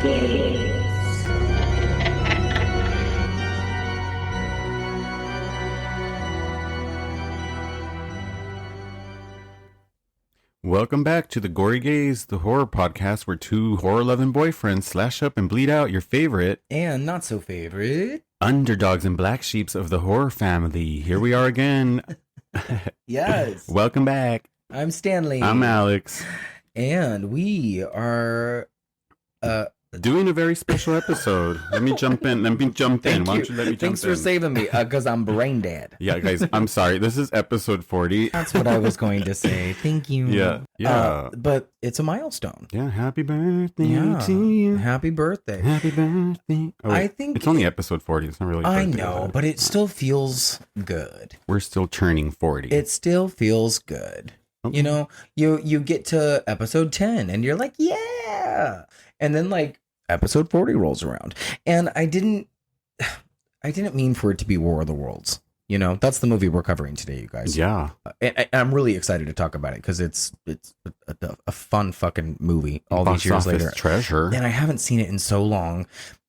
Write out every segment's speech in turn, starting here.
Welcome back to the Gory Gaze, the horror podcast where two horror-loving boyfriends slash up and bleed out your favorite and not so favorite underdogs and black sheeps of the horror family. Here we are again. Yes. Welcome back. I'm Stanley. I'm Alex. And we are doing a very special episode. Let me jump in. Why don't you let me jump in? Thanks for saving me, because I'm brain dead. Yeah, guys, I'm sorry. This is episode 40. That's what I was going to say. Thank you. Yeah. But it's a milestone. Yeah, happy birthday to you. Happy birthday. Happy birthday. Oh, I think it's only episode 40. It's not really I know, but it still feels good. We're still turning 40. It still feels good. Okay. You know, you get to episode 10 and you're like, yeah. And then like episode 40 rolls around. And I didn't mean for it to be War of the Worlds. You know, that's the movie we're covering today, you guys. Yeah. And I'm really excited to talk about it because it's a fun fucking movie all Box these years office later. Treasure. And I haven't seen it in so long.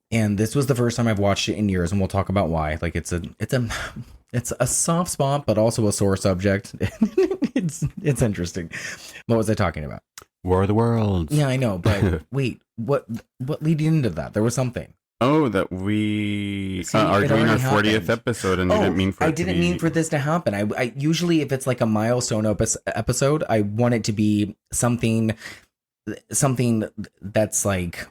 And this was the first time I've watched it in years, and we'll talk about why. Like it's a soft spot, but also a sore subject. It's interesting. What was I talking about? War of the Worlds. Yeah, I know, but wait, what leading into that? There was something. Oh, that we See, are it doing our already 40th happened. episode, and you didn't mean for it I to didn't be... mean for this to happen. I usually, if it's like a milestone episode, I want it to be something that's like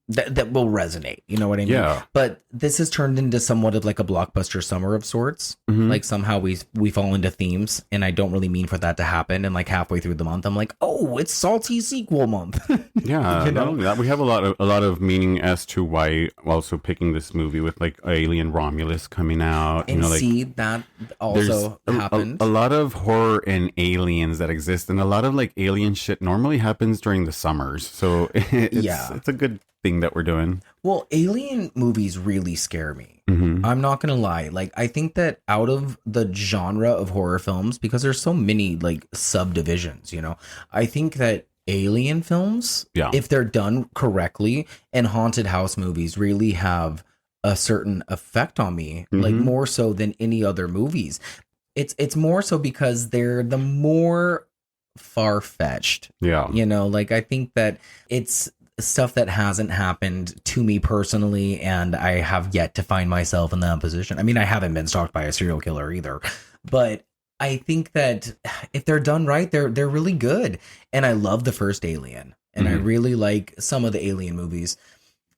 that will resonate. You know what I mean? Yeah. But this has turned into somewhat of like a blockbuster summer of sorts. Mhm. Like somehow we fall into themes, and I don't really mean for that to happen. And like halfway through the month, I'm like, oh, it's salty sequel month. Yeah, You not know? only that, we have a lot of meaning as to why also picking this movie with like Alien Romulus coming out. And you know, like see that also happened. a lot of horror and aliens that exist, and a lot of like alien shit normally happens during the summers. So it's a good thing that we're doing. Well, alien movies really scare me. Mm-hmm. I'm not gonna lie. Like, I think that out of the genre of horror films, because there's so many like subdivisions, you know, I think that alien films, if they're done correctly, and haunted house movies really have a certain effect on me, like more so than any other movies. It's more so because they're the more far-fetched. Yeah. You know, like I think that it's stuff that hasn't happened to me personally, and I have yet to find myself in that position. I mean, I haven't been stalked by a serial killer either, but I think that if they're done right, they're really good. And I love the first Alien, and I really like some of the Alien movies,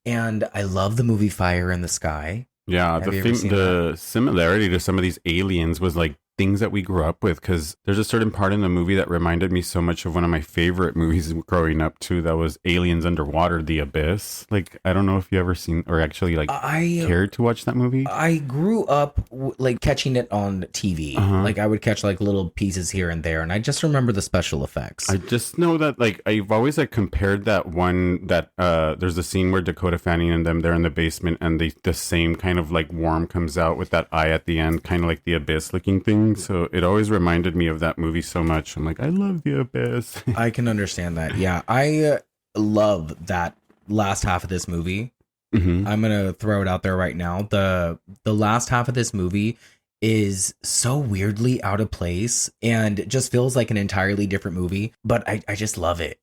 and I love the movie Fire in the Sky. Yeah, the similarity to some of these aliens was like things that we grew up with, because there's a certain part in the movie that reminded me so much of one of my favorite movies growing up too. That was Aliens Underwater, The Abyss. Like, I don't know if you ever seen or actually like cared to watch that movie. I grew up like catching it on TV. Like I would catch like little pieces here and there, and I just remember the special effects. I just know that like I've always like compared that one that there's a scene where Dakota Fanning and them, they're in the basement, and the same kind of like worm comes out with that eye at the end, kind of like the Abyss looking thing. So it always reminded me of that movie so much. I'm like, I love The Abyss. I can understand that. Yeah, I love that last half of this movie. I'm gonna throw it out there right now. The last half of this movie is so weirdly out of place and just feels like an entirely different movie. But I just love it.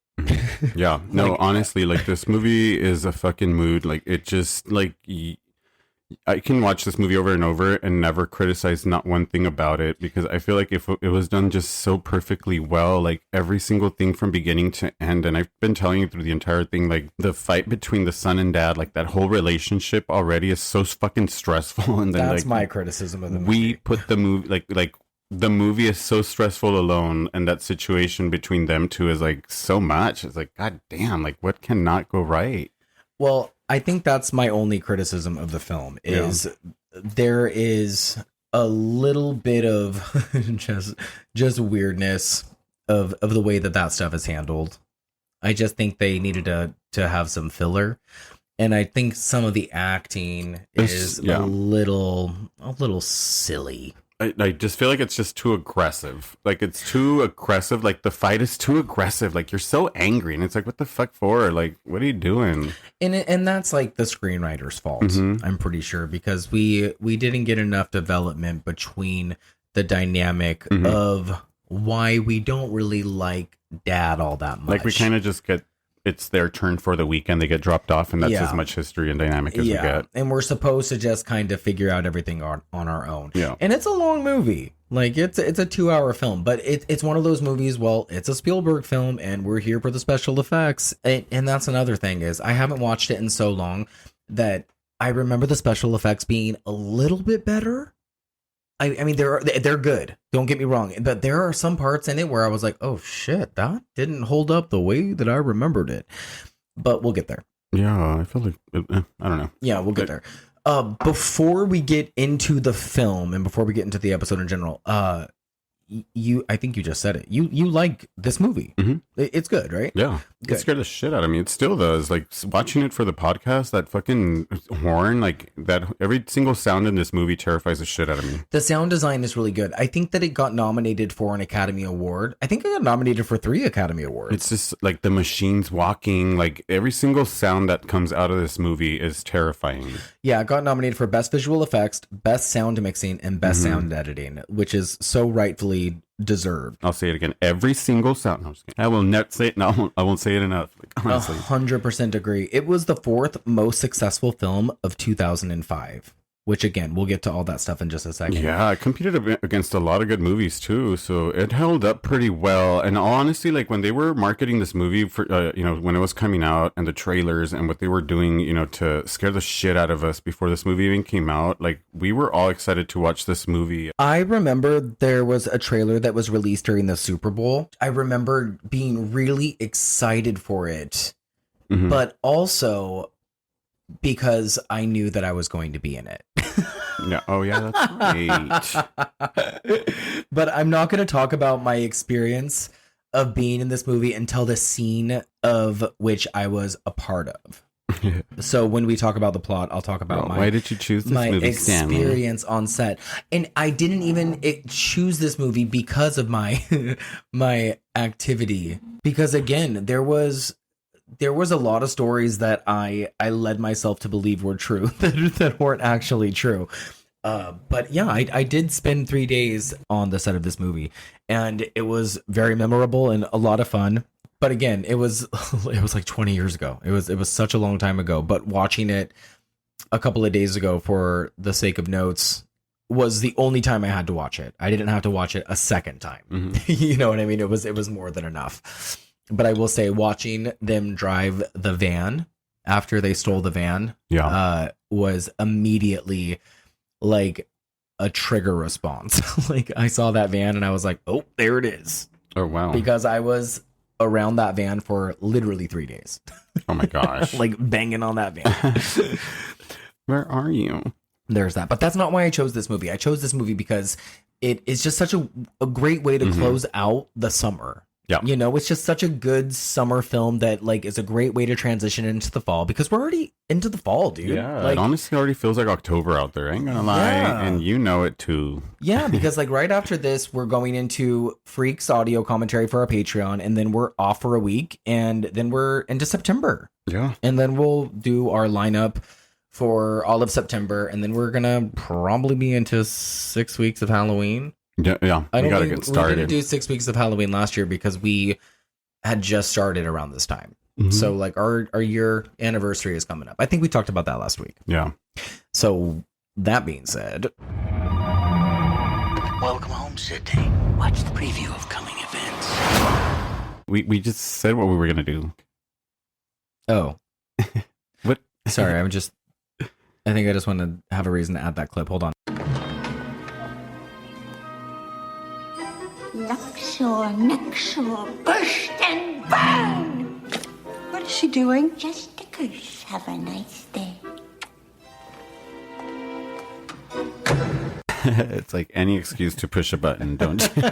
Yeah. No, honestly, like this movie is a fucking mood. Like it just like. I can watch this movie over and over and never criticize not one thing about it, because I feel like if it was done just so perfectly well, like every single thing from beginning to end, and I've been telling you through the entire thing, like the fight between the son and dad, like that whole relationship already is so fucking stressful. And then that's like, my criticism of the movie. We put the movie like the movie is so stressful alone, and that situation between them two is like so much. It's like, god damn, like what cannot go right? Well, I think that's my only criticism of the film is there is a little bit of just weirdness of the way that stuff is handled. I just think they needed to have some filler, and I think some of the acting is a little silly. I just feel like it's just too aggressive. Like it's too aggressive. Like the fight is too aggressive. Like you're so angry, and it's like, what the fuck for? Like, what are you doing? And that's like the screenwriter's fault. Mm-hmm. I'm pretty sure, because we didn't get enough development between the dynamic mm-hmm. of why we don't really like Dad all that much. Like we kind of just get. It's their turn for the weekend. They get dropped off, and that's as much history and dynamic as we get. And we're supposed to just kind of figure out everything on our own. Yeah. And it's a long movie. Like, it's a 2-hour film, but it's one of those movies, well, it's a Spielberg film, and we're here for the special effects. And that's another thing, is I haven't watched it in so long that I remember the special effects being a little bit better. I mean, they're good. Don't get me wrong. But there are some parts in it where I was like, oh, shit, that didn't hold up the way that I remembered it. But we'll get there. Yeah, I feel like, I don't know. Yeah, we'll get there. Before we get into the film and before we get into the episode in general, I think you just said it. You like this movie. Mm-hmm. It's good, right? Yeah. Good. It scared the shit out of me. It still does. Like watching it for the podcast, that fucking horn, like that, every single sound in this movie terrifies the shit out of me. The sound design is really good. I think that it got nominated for an Academy Award. I think it got nominated for 3 Academy Awards. It's just like the machines walking, like every single sound that comes out of this movie is terrifying. Yeah, it got nominated for Best Visual Effects, Best Sound Mixing, and Best mm-hmm. Sound Editing, which is so rightfully deserved. I'll say it again. Every single sound. No, I will not say it. No, I won't say it enough. Like, honestly, 100% agree. It was the 4th most successful film of 2005. Which, again, we'll get to all that stuff in just a second. Yeah, it competed against a lot of good movies, too. So it held up pretty well. And honestly, like, when they were marketing this movie for, when it was coming out and the trailers and what they were doing, to scare the shit out of us before this movie even came out, like, we were all excited to watch this movie. I remember there was a trailer that was released during the Super Bowl. I remember being really excited for it. Mm-hmm. But also because I knew that I was going to be in it. Yeah. Oh, yeah, that's right. But I'm not going to talk about my experience of being in this movie until the scene of which I was a part of. So when we talk about the plot, I'll talk about why did you choose this movie, experience Stanley? On set. And I didn't even choose this movie because of my my activity. Because again, there was a lot of stories that I led myself to believe were true that weren't actually true. But yeah, I did spend 3 days on the set of this movie, and it was very memorable and a lot of fun. But again, it was like 20 years ago. It was such a long time ago. But watching it a couple of days ago for the sake of notes was the only time I had to watch it. I didn't have to watch it a second time. Mm-hmm. You know what I mean? It was more than enough. But I will say, watching them drive the van after they stole the van was immediately like a trigger response. Like I saw that van and I was like, oh, there it is. Oh, wow. Because I was around that van for literally 3 days. Oh, my gosh. Like banging on that van. Where are you? There's that. But that's not why I chose this movie. I chose this movie because it is just such a great way to mm-hmm. close out the summer. Yeah. It's just such a good summer film that like is a great way to transition into the fall, because we're already into the fall, dude. Yeah, like, it honestly already feels like October out there. I ain't gonna lie. Yeah. And you know it too. Yeah, because like right after this, we're going into Freaks audio commentary for our Patreon, and then we're off for a week, and then we're into September. Yeah. And then we'll do our lineup for all of September, and then we're gonna probably be into 6 weeks of Halloween. Yeah, we gotta get started. We didn't do 6 weeks of Halloween last year because we had just started around this time. Mm-hmm. So like our year anniversary is coming up. I think we talked about that last week. Yeah. So that being said, welcome home, Sydney. Watch the preview of coming events. We just said what we were gonna do. Oh. What? Sorry, I think I just want to have a reason to add that clip. Hold on. Neckshore, burst and burn! What is she doing? Just a curse. Have a nice day. It's like any excuse to push a button, don't you?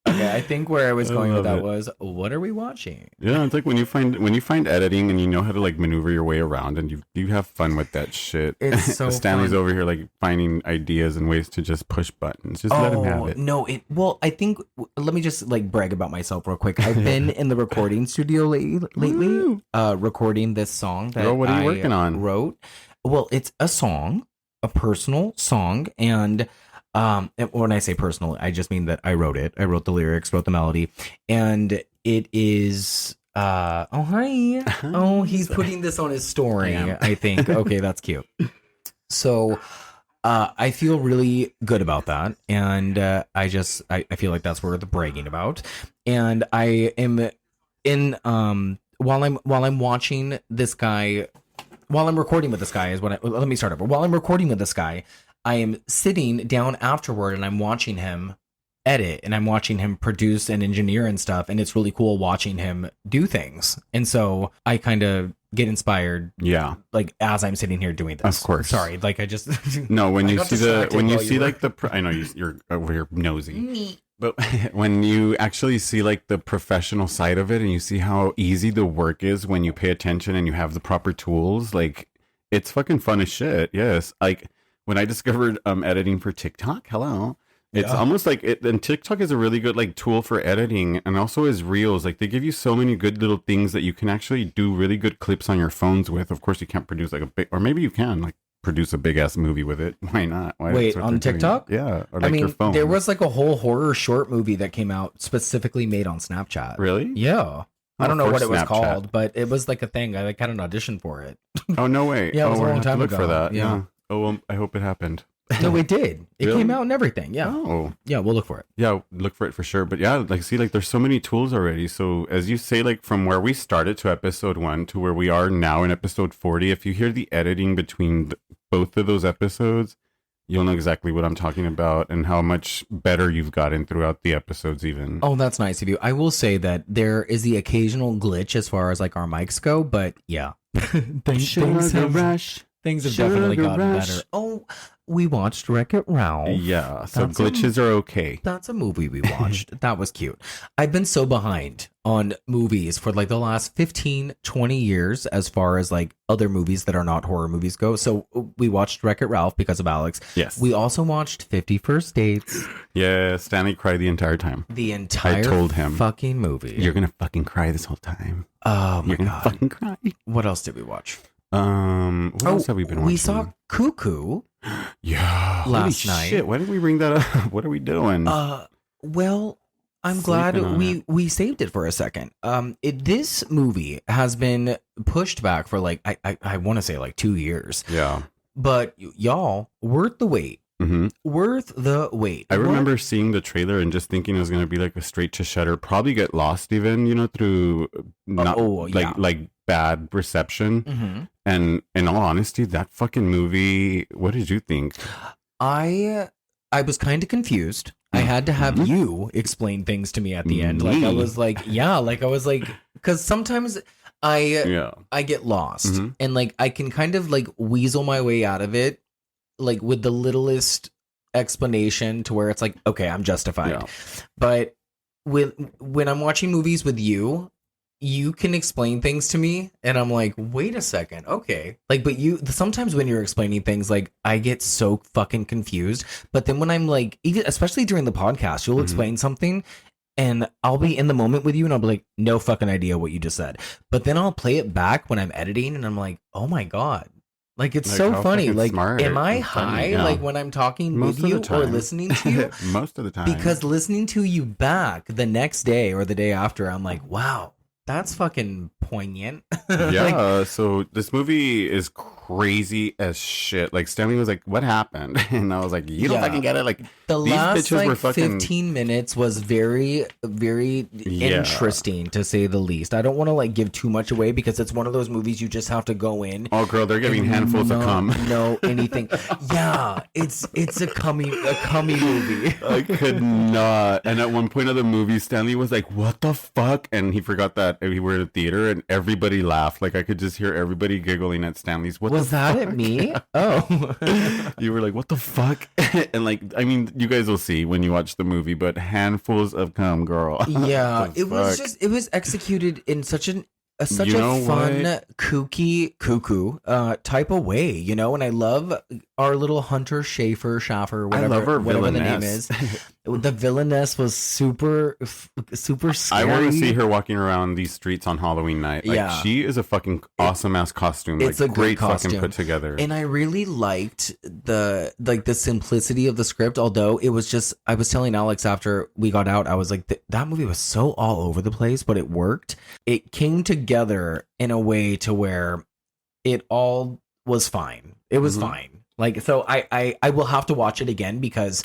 Okay, I think where I was going with that was, what are we watching? Yeah, it's like when you find editing and you know how to like maneuver your way around and you have fun with that shit. It's so Stanley's fun. over here like finding ideas and ways to just push buttons. Just let him have it. No, I think let me just like brag about myself real quick. I've been in the recording studio lately, recording this song that Girl, what are you working on? Wrote. Well, it's a song, a personal song, and when I say personal, I just mean that I wrote it. I wrote the lyrics, wrote the melody, and it is oh hi. Oh, he's putting this on his story, I think. Okay, that's cute. So I feel really good about that, and I feel like that's worth bragging about. And I am in while I'm watching this guy, while I'm recording with this guy is what let me start over. While I'm recording with this guy, I am sitting down afterward and I'm watching him edit and I'm watching him produce and engineer and stuff, and it's really cool watching him do things. And so I kind of get inspired, like as I'm sitting here doing this. Of course. Sorry, like I just no. When you see like I know you're over here nosy, but when you actually see like the professional side of it and you see how easy the work is when you pay attention and you have the proper tools, like it's fucking fun as shit. Yes, like when I discovered editing for TikTok, it's almost like it. And TikTok is a really good like tool for editing, and also as reels. Like they give you so many good little things that you can actually do really good clips on your phones with. Of course, you can't produce like a big, or maybe you can like produce a big ass movie with it. Why not? Wait, on TikTok? Doing. Yeah, or like your phone. There was like a whole horror short movie that came out specifically made on Snapchat. Really? Yeah. I don't know what it was called, but it was like a thing. I like had an audition for it. Oh no way! Yeah, it was a long time look ago. For that. Yeah. Oh well, I hope it happened. No, it did. It Really? came out and everything. Yeah. Oh. Yeah, we'll look for it. Yeah, look for it for sure. But yeah, like see, like there's so many tools already. So as you say, like from where we started to episode 1 to where we are now in episode 40, if you hear the editing between both of those episodes, you'll know exactly what I'm talking about and how much better you've gotten throughout the episodes even. Oh, that's nice of you. I will say that there is the occasional glitch as far as like our mics go, but yeah. things have definitely gotten better. Oh, we watched Wreck-It Ralph. Yeah, so glitches are okay. That's a movie we watched. That was cute. I've been so behind on movies for like the last 15, 20 years as far as like other movies that are not horror movies go. So we watched Wreck-It Ralph because of Alex. Yes. We also watched 50 First Dates. Yeah, Stanley cried the entire time. I told him fucking movie. You're going to fucking cry this whole time. Oh my You're gonna God. fucking cry. What else did we watch? What else have we been watching? We saw CUCKOO. Yeah. Last Holy night. Shit, why did we bring that up? What are we doing? Well, I'm glad we saved it for a second. This movie has been pushed back for like I want to say like 2 years. Yeah. But y'all, worth the wait. Mm-hmm. Worth the wait. I remember seeing the trailer and just thinking it was going to be like a straight to Shutter, probably get lost even, through like bad reception. Mm-hmm. And in all honesty, that fucking movie, what did you think? I was kind of confused. I had to have you explain things to me at the end. Like I was like, because sometimes I get lost and like I can kind of like weasel my way out of it, like with the littlest explanation to where it's like, okay, I'm justified. Yeah. But when I'm watching movies with you can explain things to me and I'm like, wait a second. Okay. Like, but sometimes when you're explaining things, like I get so fucking confused, but then when I'm like, even especially during the podcast, you'll explain something and I'll be in the moment with you and I'll be like, no fucking idea what you just said. But then I'll play it back when I'm editing and I'm like, oh my God. Like, it's like so funny. Like, am I high? Yeah. Like when I'm talking with you or listening to you? Most of the time. Because listening to you back the next day or the day after, I'm like, wow. That's fucking poignant. Yeah, so this movie is crazy as shit. Like Stanley was like, "What happened?" And I was like, "You don't fucking get it." Like the last like 15 minutes was very, very interesting to say the least. I don't want to like give too much away because it's one of those movies you just have to go in. Oh, girl, they're giving handfuls of cum. No, anything. Yeah, it's a cummy movie. I could not. And at one point of the movie, Stanley was like, "What the fuck?" And he forgot that we were at a theater and everybody laughed. Like I could just hear everybody giggling at Stanley's. What Was that at me? Oh. You were like, what the fuck? And like, I mean, you guys will see when you watch the movie, but handfuls of cum, girl. Yeah, it was executed in such a fun, kooky, cuckoo type of way, you know. And I love our little Hunter Schafer, whatever the name is. The villainess was super scary. I want to see her walking around these streets on Halloween night. Like, she is a fucking awesome ass costume. It's like, a great fucking put together. And I really liked the simplicity of the script. Although it was just, I was telling Alex after we got out, I was like, that movie was so all over the place, but it worked. It came together in a way to where it all was fine. It was fine. Like, so I will have to watch it again, because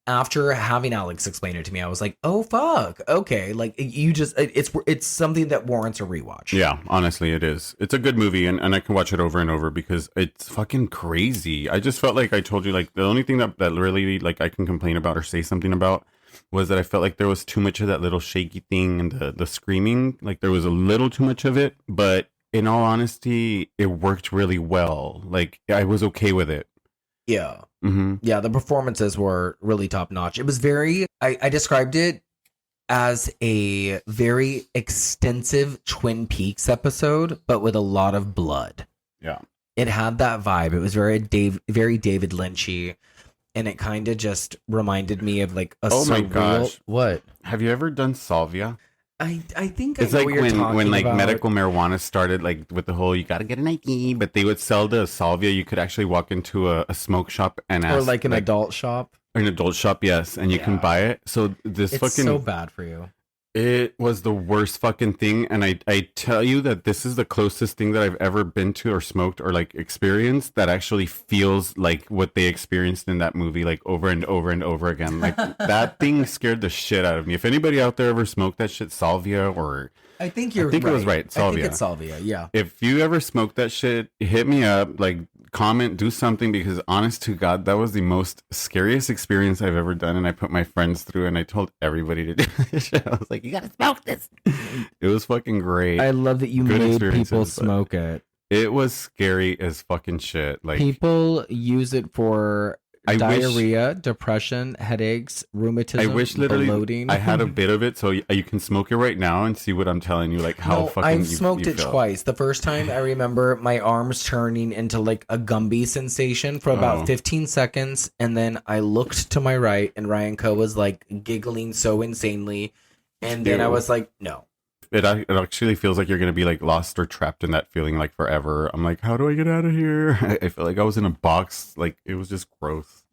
after having Alex explain it to me, I was like, oh fuck, okay. Like, it's something that warrants a rewatch. Yeah, honestly, it is. It's a good movie, and I can watch it over and over because it's fucking crazy. I just felt like I told you, like, the only thing that really, like, I can complain about or say something about was that I felt like there was too much of that little shaky thing and the screaming. Like, there was a little too much of it, but in all honesty, it worked really well. Like, I was okay with it. Yeah. Mm-hmm. Yeah, the performances were really top notch. It was very, I described it as a very extensive Twin Peaks episode, but with a lot of blood. Yeah. It had that vibe. It was very David Lynchy, and it kind of just reminded me of like a surreal... my gosh. What? Have you ever done salvia? I think it's like when like medical marijuana started, like with the whole you got to get an ID, but they would sell the salvia. You could actually walk into a smoke shop and ask, or like an adult shop. An adult shop, yes, and you can buy it. So it's so bad for you. It was the worst fucking thing, and I tell you that this is the closest thing that I've ever been to or smoked or like experienced that actually feels like what they experienced in that movie, like over and over and over again. Like that thing scared the shit out of me. If anybody out there ever smoked that shit, salvia, or I think it was right, salvia. I think it's salvia, yeah. If you ever smoked that shit, hit me up, like comment, do something, because honest to God, that was the most scariest experience I've ever done, and I put my friends through, and I told everybody to do this shit. I was like, you gotta smoke this. It was fucking great. I love that you made people smoke it. It was scary as fucking shit. Like, people use it for diarrhea, depression, headaches, rheumatism, I wish literally bloating. I had a bit of it, so you can smoke it right now and see what I'm telling you, like how fucking I've smoked it twice. The first time, I remember my arms turning into like a Gumby sensation for about 15 seconds, and then I looked to my right, and Ryan Coe was like giggling so insanely, and then I was like, no. It actually feels like you're going to be like lost or trapped in that feeling like forever. I'm like, how do I get out of here? I feel like I was in a box. Like, it was just gross.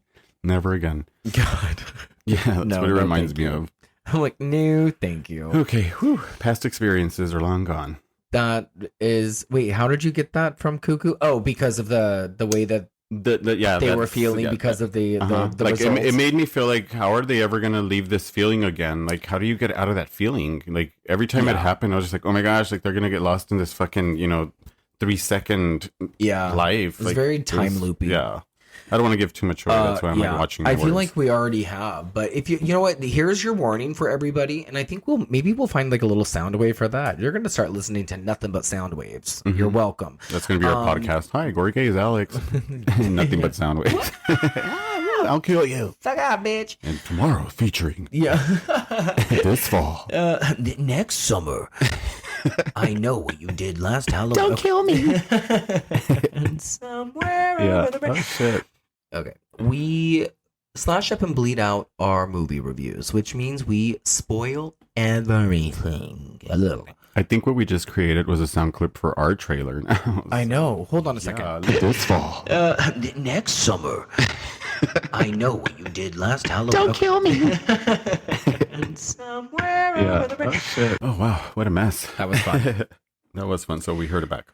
Never again. God. Yeah, that's what it reminds me of. I'm like, no, thank you. Okay. Whew. Past experiences are long gone. That is, wait, how did you get that from CUCKOO? Oh, because of the way that they were feeling because of the like it made me feel like, how are they ever gonna leave this feeling again? Like, how do you get out of that feeling? Like, every time it happened, I was just like, oh my gosh, like they're gonna get lost in this fucking 3-second life. It's like, time loopy. Yeah, I don't want to give too much away. That's why I'm like watching. I feel like we already have, but if you know what, here's your warning for everybody, and I think we'll find like a little sound wave for that. You're gonna start listening to nothing but sound waves. Mm-hmm. You're welcome. That's gonna be our podcast. Hi, Gory is Alex. Nothing but sound waves. I'll kill you. Suck out, bitch. And tomorrow featuring this fall, next summer. I know what you did last Halloween. Don't kill me. Somewhere over the shit. Okay. We slash up and bleed out our movie reviews, which means we spoil everything a little. I think what we just created was a sound clip for our trailer. I know. Hold on a second. This fall. Next summer. I know what you did last Halloween. Don't kill me. Somewhere over the shit. Oh, wow. What a mess. That was fun. That was fun. So we heard it back.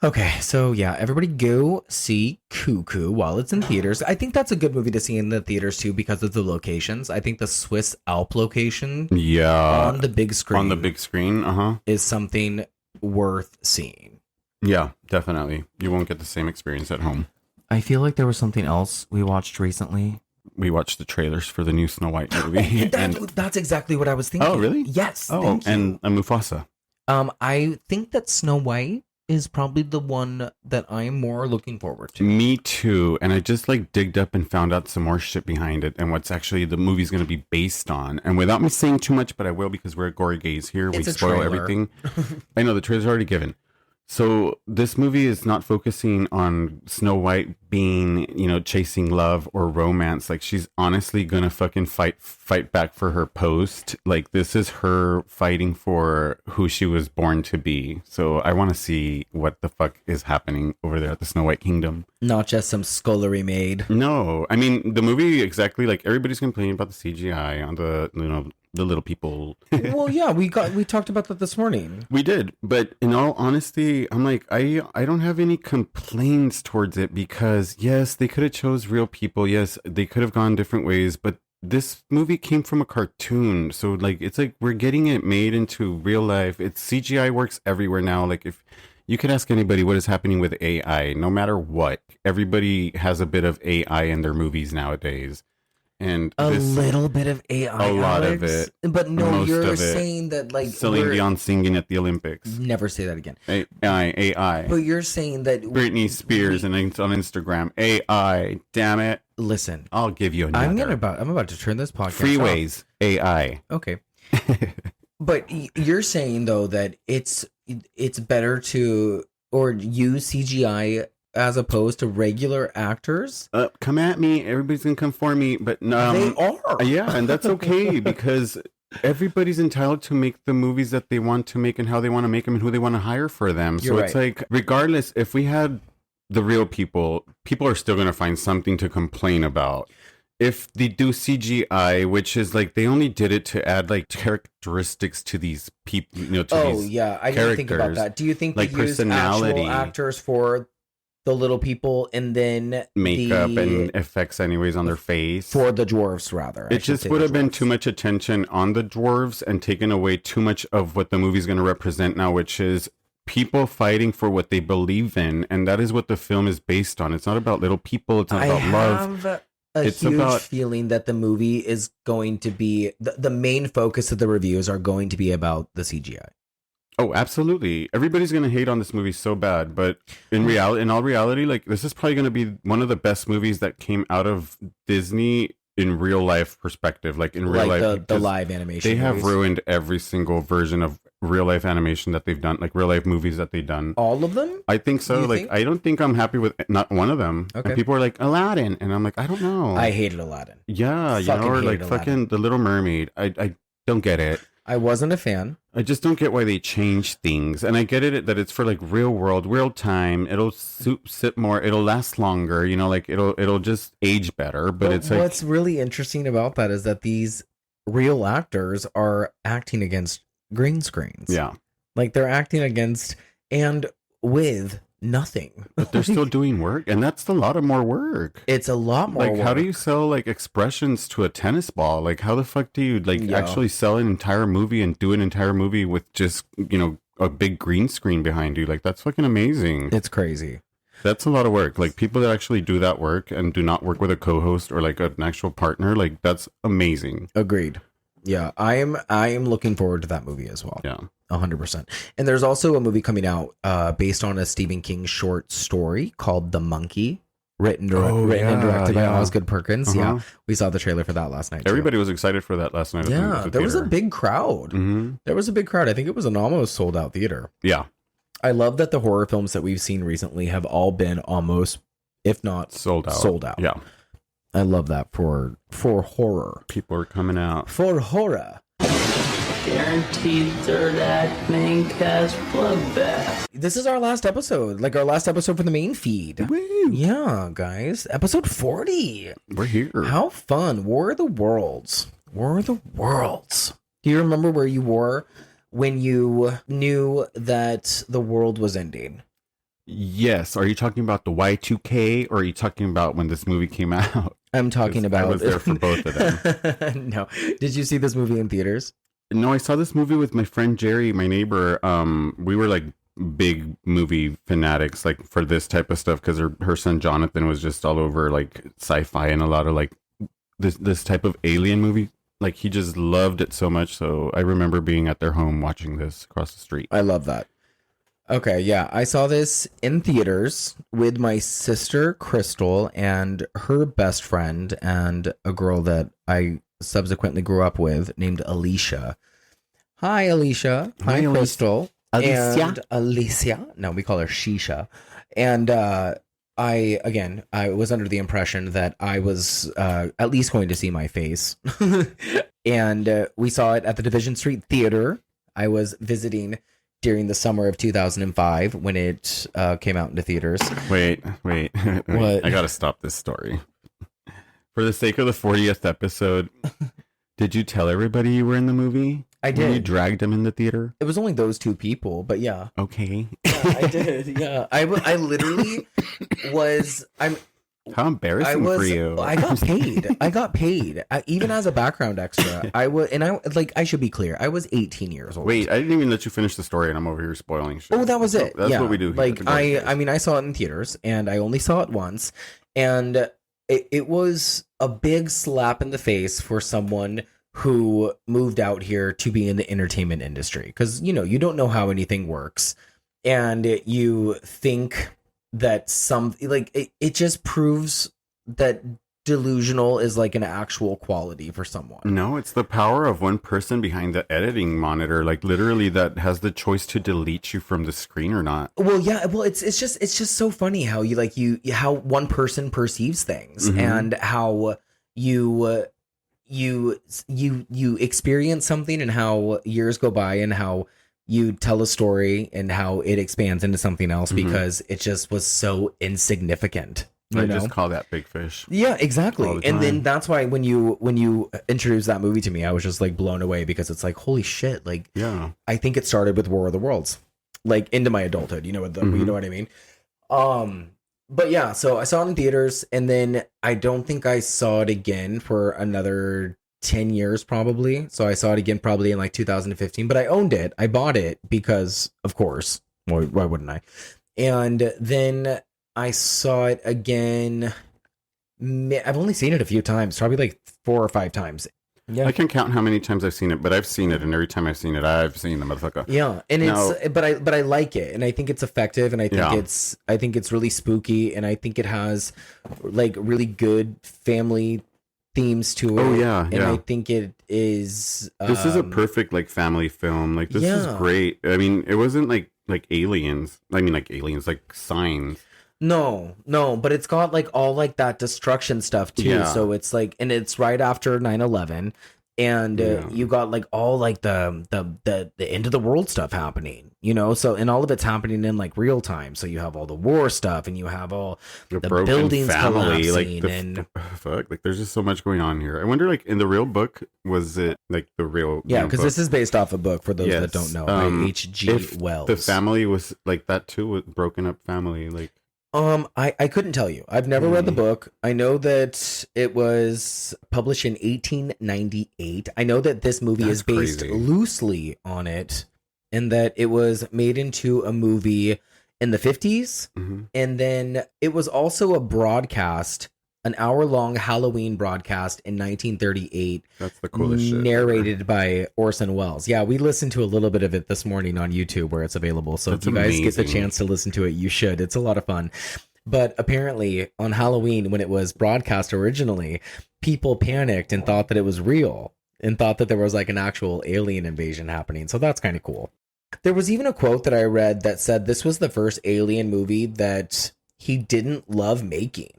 Okay, so yeah, everybody go see CUCKOO while it's in theaters. I think that's a good movie to see in the theaters too because of the locations. I think the Swiss Alp location on the big screen is something worth seeing. Yeah, definitely. You won't get the same experience at home. I feel like there was something else we watched recently. We watched the trailers for the new Snow White movie. That's exactly what I was thinking. Oh, really? Yes. Oh, and Mufasa. I think that Snow White is probably the one that I'm more looking forward to. Me too. And I just like digged up and found out some more shit behind it and what's actually the movie's going to be based on. And without me saying too much, but I will because we're at Gory Gaze here. We spoil everything. I know the trailer's already given. So this movie is not focusing on Snow White being, you know, chasing love or romance. Like she's honestly gonna fucking fight back for her post. Like this is her fighting for who she was born to be. So I want to see what the fuck is happening over there at the Snow White Kingdom. Not just some scullery maid. No, I mean the movie exactly like everybody's complaining about the CGI on the, you know, the little people. Well, yeah, we talked about that this morning. We did, but in all honesty, I'm like, I don't have any complaints towards it because yes, they could have chose real people. Yes, they could have gone different ways, but this movie came from a cartoon, so like it's like we're getting it made into real life. It's CGI works everywhere now. Like if you could ask anybody what is happening with AI, no matter what, everybody has a bit of AI in their movies nowadays. And a little bit of AI, a lot of it, but no, you're saying that like Celine Dion singing at the Olympics. Never say that again. AI. But you're saying that Britney Spears and on Instagram. AI. Damn it! Listen, I'll give you another. I'm about to turn this podcast Freeways. off. AI. Okay. But you're saying though that it's better to use CGI as opposed to regular actors. Come at me. Everybody's gonna come for me, but they are. Yeah, and that's okay because everybody's entitled to make the movies that they want to make and how they want to make them and who they want to hire for them. So it's like, regardless, if we had the real people are still gonna find something to complain about. If they do CGI, which is like they only did it to add like characteristics to these people, you know, to these I didn't think about that. Do you think like they use actual actors for the little people and then makeup and effects anyways on their face? For the dwarves, rather. It just would have been too much attention on the dwarves and taken away too much of what the movie's going to represent now, which is people fighting for what they believe in. And that is what the film is based on. It's not about little people. It's not about love. It's huge feeling that the movie is going to be the main focus of the reviews are going to be about the CGI. Oh, absolutely. Everybody's going to hate on this movie so bad, but in all reality, like this is probably going to be one of the best movies that came out of Disney in real life perspective. Like in real life, the live animation. They have ruined every single version of real life animation that they've done, like real life movies that they've done. All of them? I think so. Like, I don't think I'm happy with not one of them. Okay. And people are like Aladdin, and I'm like, I don't know. I hated Aladdin. Yeah, you know, or like fucking The Little Mermaid. I don't get it. I wasn't a fan. I just don't get why they change things. And I get it that it's for like real world, real time. It'll sit more. It'll last longer. You know, like it'll just age better. But it's like, what's really interesting about that is that these real actors are acting against green screens. Yeah. Like they're acting against and with nothing. But they're still doing work, and that's a lot of more work. It's a lot more work. How do you sell like expressions to a tennis ball? Like how the fuck do you actually sell an entire movie and do an entire movie with just, you know, a big green screen behind you? Like that's fucking amazing. It's crazy. That's a lot of work. Like people that actually do that work and do not work with a co-host or like an actual partner, like that's amazing. Agreed. Yeah, I am looking forward to that movie as well. Yeah. 100%. And there's also a movie coming out based on a Stephen King short story called The Monkey, written and directed by Osgood Perkins. Yeah, we saw the trailer for that last night. Everybody was excited for that last night. Yeah, there was a big crowd. Mm-hmm. There was a big crowd. I think it was an almost sold out theater. Yeah. I love that the horror films that we've seen recently have all been almost, if not sold out. Yeah. I love that for horror. People are coming out. For horror. Guaranteed third act main cast bloodbath. This is our last episode, like our last episode for the main feed. Woo. Yeah, guys. Episode 40. We're here. How fun. War of the Worlds. War of the Worlds. Do you remember where you were when you knew that the world was ending? Yes. Are you talking about the Y2K or are you talking about when this movie came out? I'm talking about... I was there for both of them. No. Did you see this movie in theaters? No, I saw this movie with my friend Jerry, my neighbor. We were like big movie fanatics, like for this type of stuff, because her son Jonathan was just all over like sci-fi and a lot of like this type of alien movie. Like he just loved it so much. So I remember being at their home watching this across the street. I love that. Okay, yeah. I saw this in theaters with my sister, Crystal, and her best friend, and a girl that I subsequently grew up with named Alicia. Hi, Alicia. Hi, Crystal. Alicia. And Alicia. No, we call her Shisha. And I was under the impression that I was at least going to see my face. And we saw it at the Division Street Theater. I was visiting during the summer of 2005 when it came out into theaters. Wait. What? I gotta stop this story. For the sake of the 40th episode, did you tell everybody you were in the movie? I did. When you dragged them in the theater? It was only those two people, but yeah. Okay. Yeah, I did. Yeah. I literally was... How embarrassing for you. I got paid. Even as a background extra. I should be clear. I was 18 years old. Wait, I didn't even let you finish the story and I'm over here spoiling shit. Oh, that was it. That's what we do here. I saw it in theaters and I only saw it once. And it was a big slap in the face for someone who moved out here to be in the entertainment industry. Because, you don't know how anything works. And you think... that it just proves that delusional is like an actual quality for someone. No, it's the power of one person behind the editing monitor, like literally that has the choice to delete you from the screen or not. Well, yeah, it's just so funny how how one person perceives things and how you experience something and how years go by and how you tell a story and how it expands into something else because it just was so insignificant. I just call that big fish. Yeah, exactly. And then that's why when you introduced that movie to me, I was just like blown away because it's like, holy shit. Like, yeah, I think it started with War of the Worlds, like into my adulthood, you know what I mean? But yeah, so I saw it in theaters and then I don't think I saw it again for another 10 years probably. So I saw it again probably in like 2015, but I owned it. I bought it because of course, why wouldn't I? And then I saw it again. I've only seen it a few times, probably like 4 or 5 times. Yeah, I can count how many times I've seen it, but I've seen it, and every time I've seen it, I've seen the motherfucker. Yeah, and but I like it, and I think it's effective, and I think it's really spooky, and I think it has like really good family themes to it. Oh yeah, and I think it is. This is a perfect like family film. Like this is great. I mean, it wasn't like Aliens. I mean, like Aliens, like Signs. No, but it's got like all like that destruction stuff too. Yeah. So it's like, and it's right after 9/11, and you got like all like the end of the world stuff happening, so, and all of it's happening in like real time. So you have all the war stuff and you have all the buildings collapsing, like there's just so much going on here. I wonder, like in the real book, was it like the real? Yeah, because this is based off a book for those that don't know. By H.G. Wells. The family was like that too, with broken up family, like. I couldn't tell you. I've never read the book. I know that it was published in 1898. I know that this movie is based loosely on it, and that it was made into a movie in the 50s. And then it was also a broadcast, an hour-long Halloween broadcast in 1938. That's the coolest shit. Narrated by Orson Welles. Yeah, we listened to a little bit of it this morning on YouTube where it's available. So if you guys get the chance to listen to it, you should. It's a lot of fun. But apparently on Halloween, when it was broadcast originally, people panicked and thought that it was real and thought that there was like an actual alien invasion happening. So that's kind of cool. There was even a quote that I read that said this was the first alien movie that he didn't love making.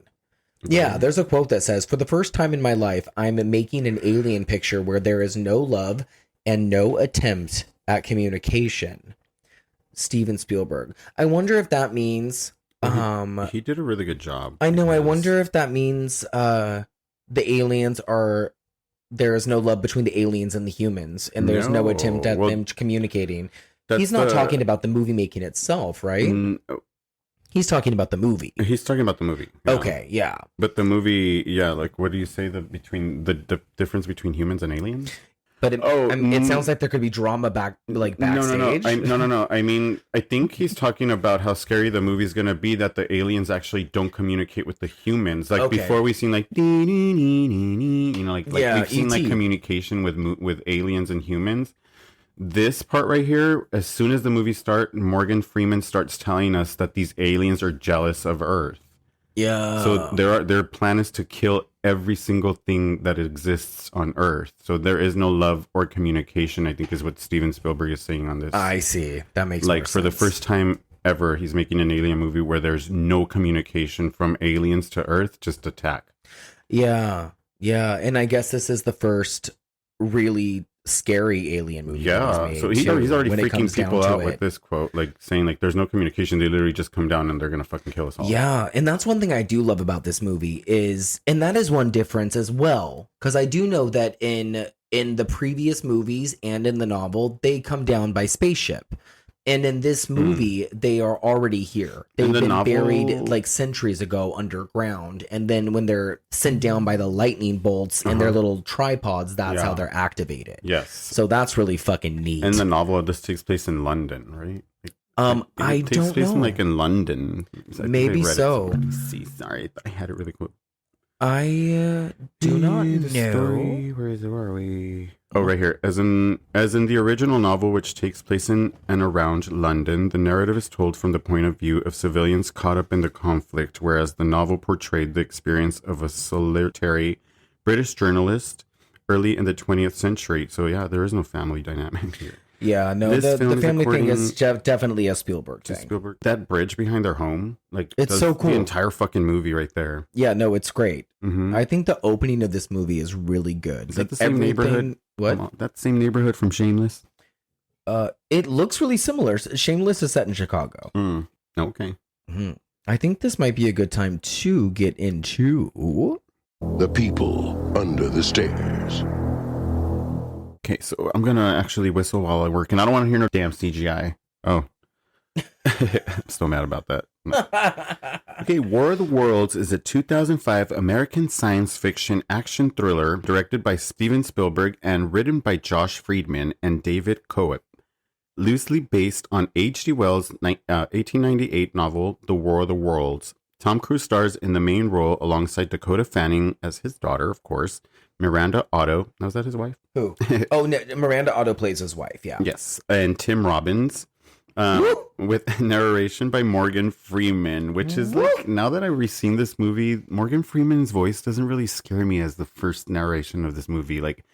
Yeah, there's a quote that says, "For the first time in my life, I'm making an alien picture where there is no love and no attempt at communication." Steven Spielberg. I wonder if that means... he did a really good job. I know, I wonder if that means the aliens are... There is no love between the aliens and the humans, and there's no attempt at them communicating. He's not talking about the movie making itself, right? He's talking about the movie. He's talking about the movie. Yeah. Okay, yeah. But the movie, yeah, like what do you say the difference between humans and aliens? But it sounds like there could be drama backstage. No. I mean, I think he's talking about how scary the movie's gonna be that the aliens actually don't communicate with the humans. Like before, we've seen like we've seen like communication with aliens and humans. this part right here, as soon as the movie starts, Morgan Freeman starts telling us that these aliens are jealous of Earth. Yeah. So their plan is to kill every single thing that exists on Earth. So there is no love or communication, I think is what Steven Spielberg is saying on this. I see. That makes like more for the sense. first time ever, he's making an alien movie where there's no communication from aliens to Earth, just attack. Yeah. Yeah. And I guess this is the first really scary alien movie. Yeah, so he's already freaking people out with this quote, like saying like there's no communication, they literally just come down and they're gonna fucking kill us all. Yeah, and that's one thing I do love about this movie is, and that is one difference as well, because I do know that in the previous movies and in the novel they come down by spaceship, and in this movie they are already here. They've been buried like centuries ago underground, and then when they're sent down by the lightning bolts and their little tripods, that's how they're activated. Yes, so that's really fucking neat. In the novel, this takes place in London, right? I don't know. Like in London, maybe so. See, sorry, I had it really cool. I do not know. Where are we? Oh, right here. As in the original novel, which takes place in and around London, the narrative is told from the point of view of civilians caught up in the conflict, whereas the novel portrayed the experience of a solitary British journalist early in the 20th century. So yeah, there is no family dynamic here. Yeah, no, the family thing is definitely a Spielberg thing. Spielberg. That bridge behind their home, like it's so cool. The entire fucking movie right there. Yeah, no, it's great. Mm-hmm. I think the opening of this movie is really good. Is that the same neighborhood? What? That same neighborhood from Shameless? It looks really similar. Shameless is set in Chicago. Okay. Mm-hmm. I think this might be a good time to get into the people under the stairs. Okay, so I'm gonna actually whistle while I work, and I don't want to hear no damn CGI. Oh, I'm still mad about that. No. Okay, War of the Worlds is a 2005 American science fiction action thriller directed by Steven Spielberg and written by Josh Friedman and David Coep, loosely based on H.G. Wells' 1898 novel The War of the Worlds. Tom Cruise stars in the main role alongside Dakota Fanning as his daughter, of course. Miranda Otto. Was that his wife? Who? Oh, no, Miranda Otto plays his wife, yeah. Yes. And Tim Robbins. With narration by Morgan Freeman, which is like, now that I've seen this movie, Morgan Freeman's voice doesn't really scare me as the first narration of this movie. Like,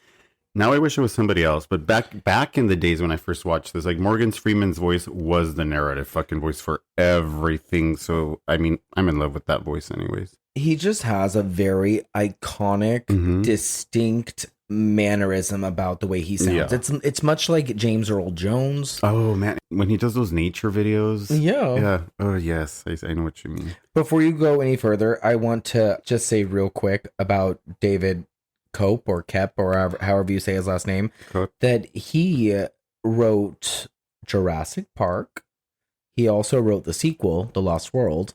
now I wish it was somebody else. But back in the days when I first watched this, like Morgan Freeman's voice was the narrative fucking voice for everything. So, I mean, I'm in love with that voice anyways. He just has a very iconic, distinct mannerism about the way he sounds. Yeah. It's much like James Earl Jones. Oh man, when he does those nature videos. Yeah. Oh yes, I know what you mean. Before you go any further, I want to just say real quick about David Cope or Kep or however you say his last name, that he wrote Jurassic Park. He also wrote the sequel, The Lost World.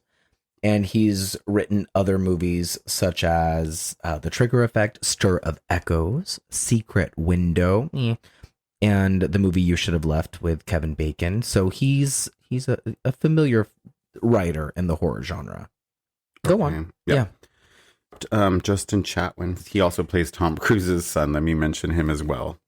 And he's written other movies such as The Trigger Effect, Stir of Echoes, Secret Window, and the movie You Should Have Left with Kevin Bacon. So he's a familiar writer in the horror genre. Go on. Yeah. Justin Chatwin. He also plays Tom Cruise's son. Let me mention him as well.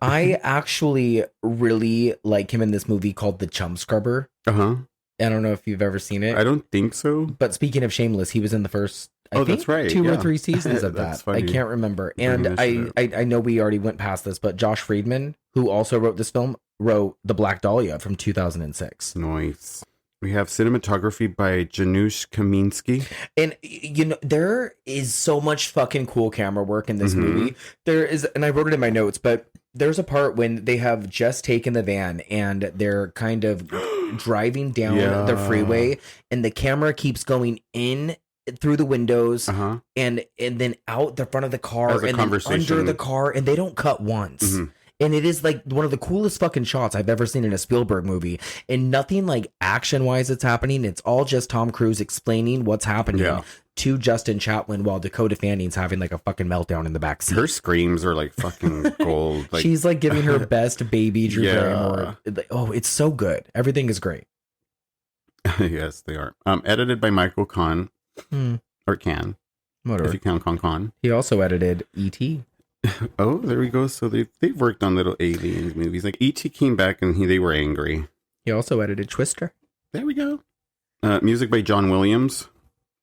I actually really like him in this movie called The Chum Scrubber. Uh-huh. I don't know if you've ever seen it. I don't think so. But speaking of Shameless, he was in the first, I think, that's right. 2 or 3 seasons of that. Funny. I can't remember. And I know we already went past this, but Josh Friedman, who also wrote this film, wrote The Black Dahlia from 2006. Nice. We have cinematography by Janusz Kaminski. And, you know, there is so much fucking cool camera work in this movie. There is, and I wrote it in my notes, but there's a part when they have just taken the van and they're kind of driving down the freeway, and the camera keeps going in through the windows and then out the front of the car and then under the car, and they don't cut once. And it is like one of the coolest fucking shots I've ever seen in a Spielberg movie. And nothing like action wise that's happening. It's all just Tom Cruise explaining what's happening to Justin Chatwin while Dakota Fanning's having like a fucking meltdown in the back seat. Her screams are like fucking gold. Like, she's like giving her best baby Drew Barrymore. Oh, it's so good. Everything is great. Yes, they are. Edited by Michael Kahn. Or Can. Whatever. If you count Con. He also edited E.T. Oh, there we go. So they've worked on little aliens movies. Like E.T. came back and they were angry. He also edited Twister. There we go. Music by John Williams.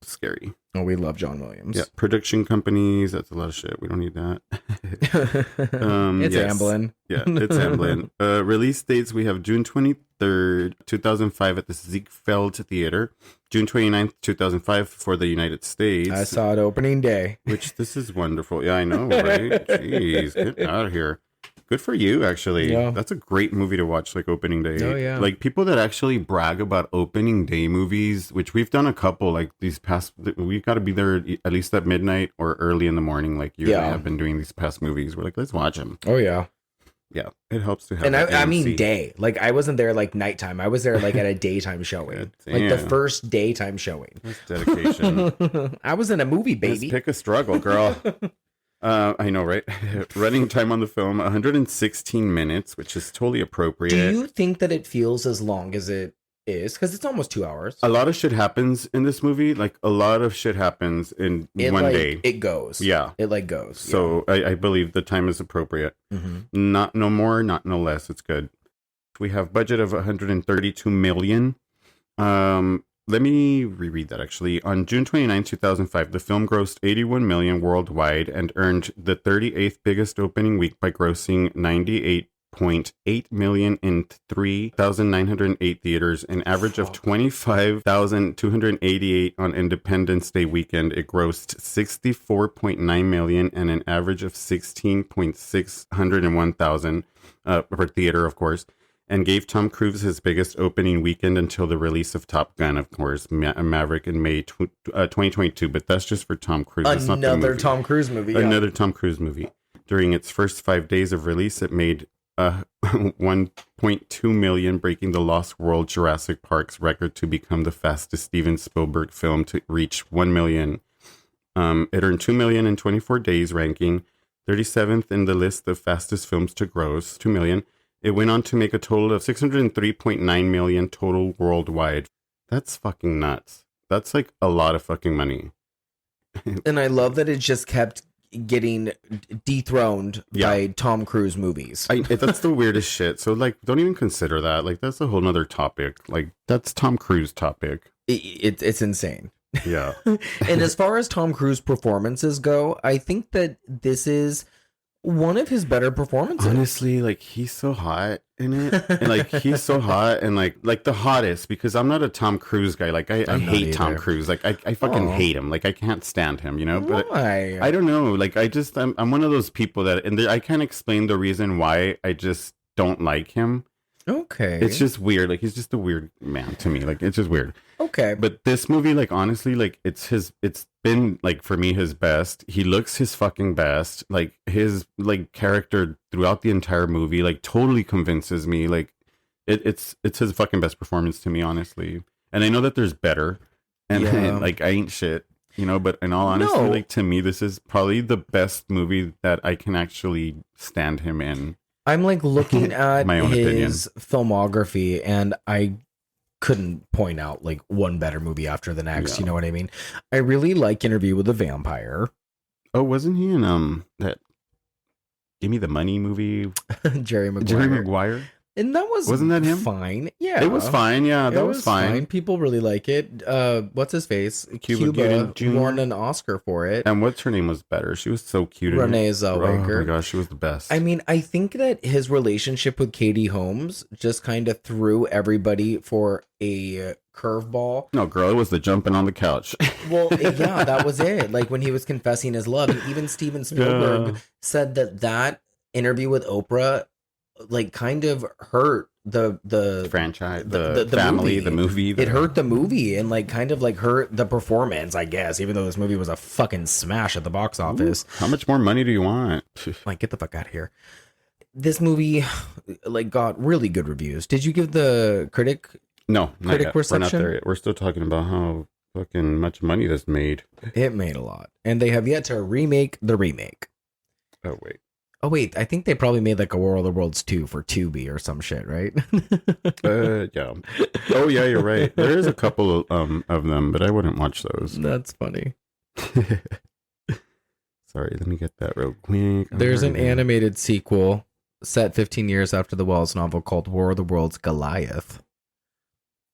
Scary. Oh, we love John Williams. Yeah. Production companies. That's a lot of shit. We don't need that. It's Amblin. Yeah, it's Amblin. Release dates, we have June 23rd, 2005 at the Ziegfeld Theater. June 29th, 2005 for the United States. I saw it opening day. Which, this is wonderful. Yeah, I know, right? Jeez, get out of here. Good for you, actually. Yeah. That's a great movie to watch, like, opening day. Oh, yeah. Like, people that actually brag about opening day movies, which we've done a couple, like, these past, we got to be there at least at midnight or early in the morning, like you and I have been doing these past movies. We're like, let's watch them. Oh, yeah. Yeah, it helps to have. And I mean day. Like, I wasn't there, like, nighttime. I was there, like, at a daytime showing. Like, the first daytime showing. That's dedication. I was in a movie, baby. Let's pick a struggle, girl. I know, right? Running time on the film, 116 minutes, which is totally appropriate. Do you think that it feels as long as it is? Because it's almost 2 hours. A lot of shit happens in this movie. Like, a lot of shit happens in one day. It goes. Yeah. It, like, goes. So I believe the time is appropriate. Mm-hmm. Not no more, not no less. It's good. We have budget of 132 million. Let me reread that, actually. On June 29, 2005, the film grossed 81 million worldwide and earned the 38th biggest opening week by grossing 98.8 million in 3,908 theaters, an average of 25,288 on Independence Day weekend. It grossed 64.9 million and an average of 16.601 thousand per theater, of course, and gave Tom Cruise his biggest opening weekend until the release of Top Gun, of course, Maverick in May 2022. But that's just for Tom Cruise. Another Tom Cruise movie. Yeah. Another Tom Cruise movie. During its first 5 days of release, it made 1.2 million, breaking the Lost World Jurassic Park's record to become the fastest Steven Spielberg film to reach 1 million. It earned 2 million in 24 days, ranking 37th in the list of fastest films to gross 2 million. It went on to make a total of 603.9 million total worldwide. That's fucking nuts. That's like a lot of fucking money. And I love that it just kept getting dethroned by Tom Cruise movies. That's the weirdest shit. So, like, don't even consider that. Like, that's a whole nother topic. Like, that's Tom Cruise topic. It's insane. Yeah. And as far as Tom Cruise performances go, I think that this is one of his better performances. Honestly, like, he's so hot in it. And, like, he's so hot and like the hottest, because I'm not a Tom Cruise guy. Like, I hate Tom Cruise. Like, I fucking hate him. Like, I can't stand him, you know? But why? I don't know. Like, I'm one of those people that, and I can't explain the reason why. I just don't like him. Okay. It's just weird. Like, he's just a weird man to me. Like, it's just weird. Okay. But this movie, like, honestly, like, it's been, like, for me, his best. He looks his fucking best. Like, his, like, character throughout the entire movie, like, totally convinces me. Like, it's his fucking best performance to me, honestly. And I know that there's better. And like, I ain't shit, you know, but in all honesty, like, to me, this is probably the best movie that I can actually stand him in. I'm, like, looking at my own his filmography, and I couldn't point out, like, one better movie after the next. Yeah. You know what I mean? I really like Interview with a Vampire. Oh, wasn't he in that Give Me the Money movie? Jerry Maguire. And that wasn't that him? Fine. Yeah. It was fine. Yeah, that was fine. People really like it. What's his face? Cuba won an Oscar for it. And what's her name was better. She was so cute. Renee Zellweger. Oh my gosh, she was the best. I mean, I think that his relationship with Katie Holmes just kind of threw everybody for a curveball. No, girl, it was the jumping on the couch. Well, yeah, that was it. Like, when he was confessing his love, and even Steven Spielberg said that interview with Oprah, like, kind of hurt the franchise, the family, movie. The movie. It hurt the movie, and, like, kind of, like, hurt the performance, I guess, even though this movie was a fucking smash at the box office. Ooh, how much more money do you want? Like, get the fuck out of here. This movie, like, got really good reviews. Did you give the critic reception? We're not there yet. We're still talking about how fucking much money this made. It made a lot, and they have yet to remake the remake. Oh, wait, I think they probably made, like, a War of the Worlds 2 for Tubi or some shit, right? Yeah. Oh, yeah, you're right. There is a couple of them, but I wouldn't watch those. That's funny. Sorry, let me get that real quick. There's an animated sequel set 15 years after the Wells novel called War of the Worlds Goliath.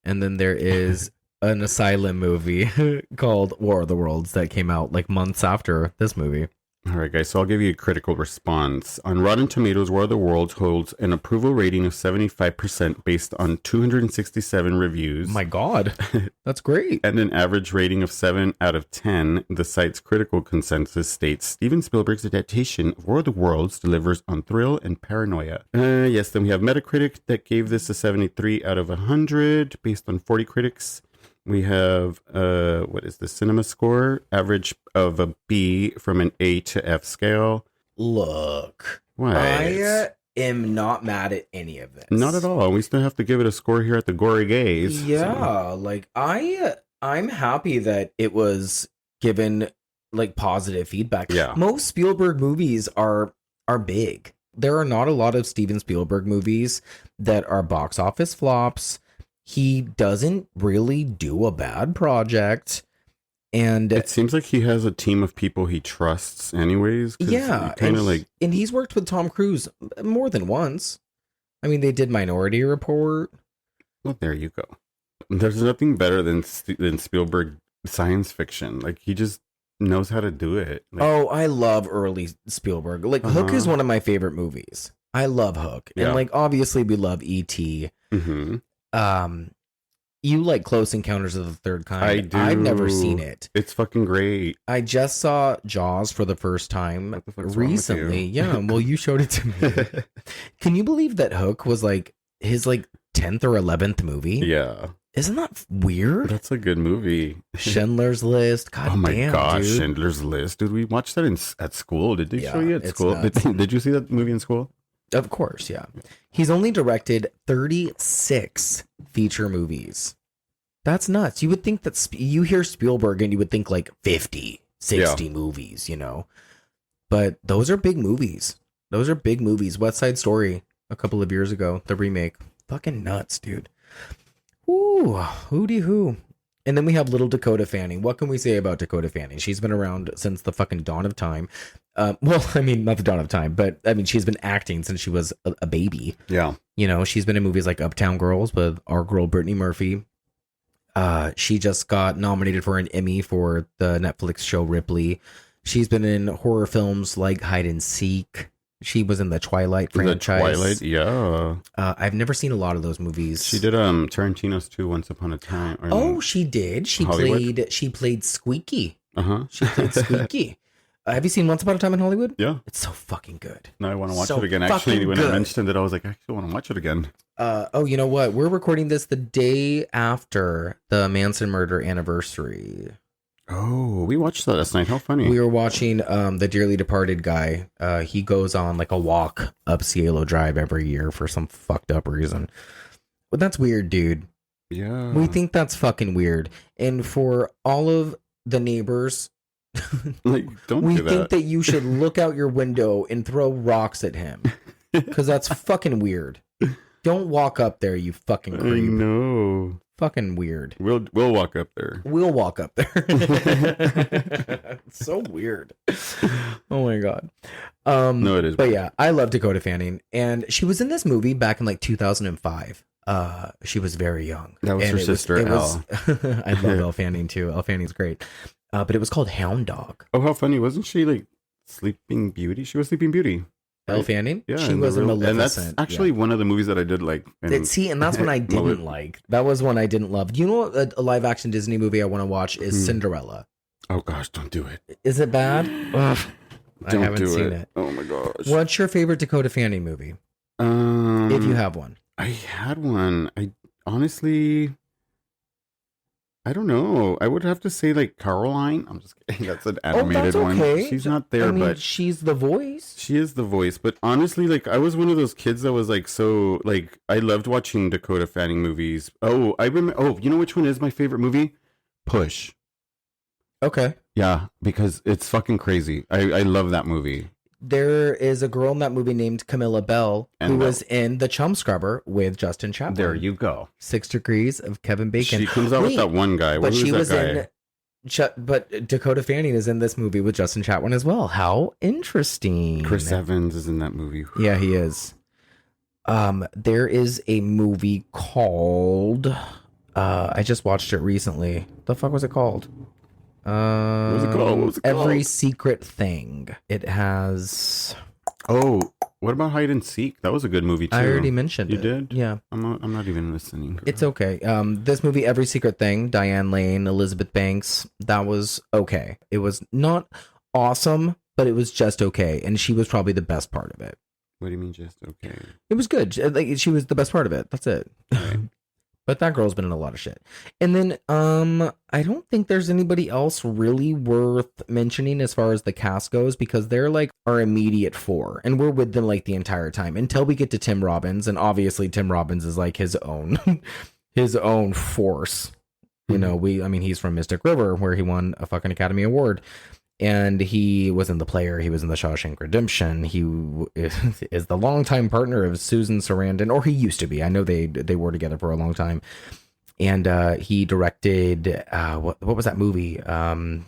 And then there is an Asylum movie called War of the Worlds that came out like months after this movie. All right, guys, so I'll give you a critical response. On Rotten Tomatoes, War of the Worlds holds an approval rating of 75% based on 267 reviews. My God, that's great. And an average rating of 7 out of 10. The site's critical consensus states Steven Spielberg's adaptation of War of the Worlds delivers on thrill and paranoia. Yes, then we have Metacritic that gave this a 73 out of 100 based on 40 critics. We have, what is the cinema score? Average of a B from an A to F scale. Look, what? I am not mad at any of this. Not at all. We still have to give it a score here at the Gory Gaze. Yeah, so. Like I'm happy that it was given like positive feedback. Yeah. Most Spielberg movies are big. There are not a lot of Steven Spielberg movies that are box office flops. He doesn't really do a bad project. And it seems like he has a team of people he trusts anyways. Yeah. And he's worked with Tom Cruise more than once. I mean, they did Minority Report. Well, there you go. There's nothing better than Spielberg science fiction. Like, he just knows how to do it. Like, I love early Spielberg. Like, Hook is one of my favorite movies. I love Hook. Yeah. And, like, obviously we love E.T. Mm-hmm. You like Close Encounters of the Third Kind. I do. I've never seen it. It's fucking great. I just saw Jaws for the first time recently. Yeah, well, you showed it to me. Can you believe that Hook was like his like 10th or 11th movie? Yeah. Isn't that weird? That's a good movie. Schindler's List. God oh my damn, gosh, dude. Schindler's List. Dude, we watched that at school. Did they show you at school? Did you see that movie in school? Of course, yeah. He's only directed 36 feature movies. That's nuts. You would think that you hear Spielberg and you would think like 50, 60 movies, you know. But those are big movies. Those are big movies. West Side Story a couple of years ago, the remake. Fucking nuts, dude. Ooh, hooty hoo. And then we have little Dakota Fanning. What can we say about Dakota Fanning? She's been around since the fucking dawn of time. Well, I mean, not the dawn of time, but I mean, she's been acting since she was a baby. Yeah. You know, she's been in movies like Uptown Girls with our girl Brittany Murphy. She just got nominated for an Emmy for the Netflix show Ripley. She's been in horror films like Hide and Seek. She was in the Twilight franchise. The Twilight, yeah. I've never seen a lot of those movies. She did Tarantino's too, Once Upon a Time. She did. She played Squeaky. Uh-huh. She played Squeaky. Have you seen Once Upon a Time in Hollywood? Yeah. It's so fucking good. No, I want to watch it again. Actually, when I mentioned it, I was like, I actually want to watch it again. You know what? We're recording this the day after the Manson murder anniversary. Oh, we watched that last night. How funny. We were watching the Dearly Departed guy. He goes on like a walk up Cielo Drive every year for some fucked up reason. But that's weird, dude. Yeah. We think that's fucking weird. And for all of the neighbors, like, we think that you should look out your window and throw rocks at him. Because that's fucking weird. Don't walk up there, you fucking creep. I know. Fucking weird. We'll walk up there. We'll walk up there. It's so weird. Oh my god. No, it is. But yeah, I love Dakota Fanning, and she was in this movie back in like 2005. She was very young. That was her sister, Elle. I love Elle Fanning too. Elle Fanning's great. But it was called Hound Dog. Oh, how funny! Wasn't she like Sleeping Beauty? She was Sleeping Beauty. Elle Fanning? Yeah, she was in Maleficent. And that's actually one of the movies that I did like. And that's one I didn't like. That was one I didn't love. You know, a live action Disney movie I want to watch is Cinderella. Oh gosh, don't do it. Is it bad? Ugh, I haven't seen it. Oh my gosh. What's your favorite Dakota Fanning movie? If you have one. I had one. I honestly, I don't know. I would have to say like Caroline. I'm just kidding. That's an animated one. She's not there, but she's the voice. She is the voice. But honestly, like I was one of those kids that was like so like I loved watching Dakota Fanning movies. Oh, I remember. Oh, you know which one is my favorite movie? Push. Okay. Yeah, because it's fucking crazy. I love that movie. There is a girl in that movie named Camilla Bell who was in The Chum Scrubber with Justin Chaplin. There you go. 6 Degrees of Kevin Bacon. She comes out with that one guy. But she was in But Dakota Fanning is in this movie with Justin Chatwin as well. How interesting. Chris Evans is in that movie. Yeah, he is. There is a movie called I just watched it recently. The fuck was it called? What was it called? Every Secret Thing. It has... Oh, what about Hide and Seek? That was a good movie too. I already mentioned it. You did? Yeah. I'm not even listening. It's okay. This movie, Every Secret Thing, Diane Lane, Elizabeth Banks, that was okay. It was not awesome, but it was just okay. And she was probably the best part of it. What do you mean just okay? It was good. Like, she was the best part of it. That's it. Right. But that girl's been in a lot of shit. And then I don't think there's anybody else really worth mentioning as far as the cast goes, because they're like our immediate four, and we're with them like the entire time until we get to Tim Robbins, and obviously Tim Robbins is like his own force. You know, he's from Mystic River, where he won a fucking Academy Award. And he was in The Player. He was in The Shawshank Redemption. He is the longtime partner of Susan Sarandon, or he used to be. I know they were together for a long time. And he directed what was that movie? Dead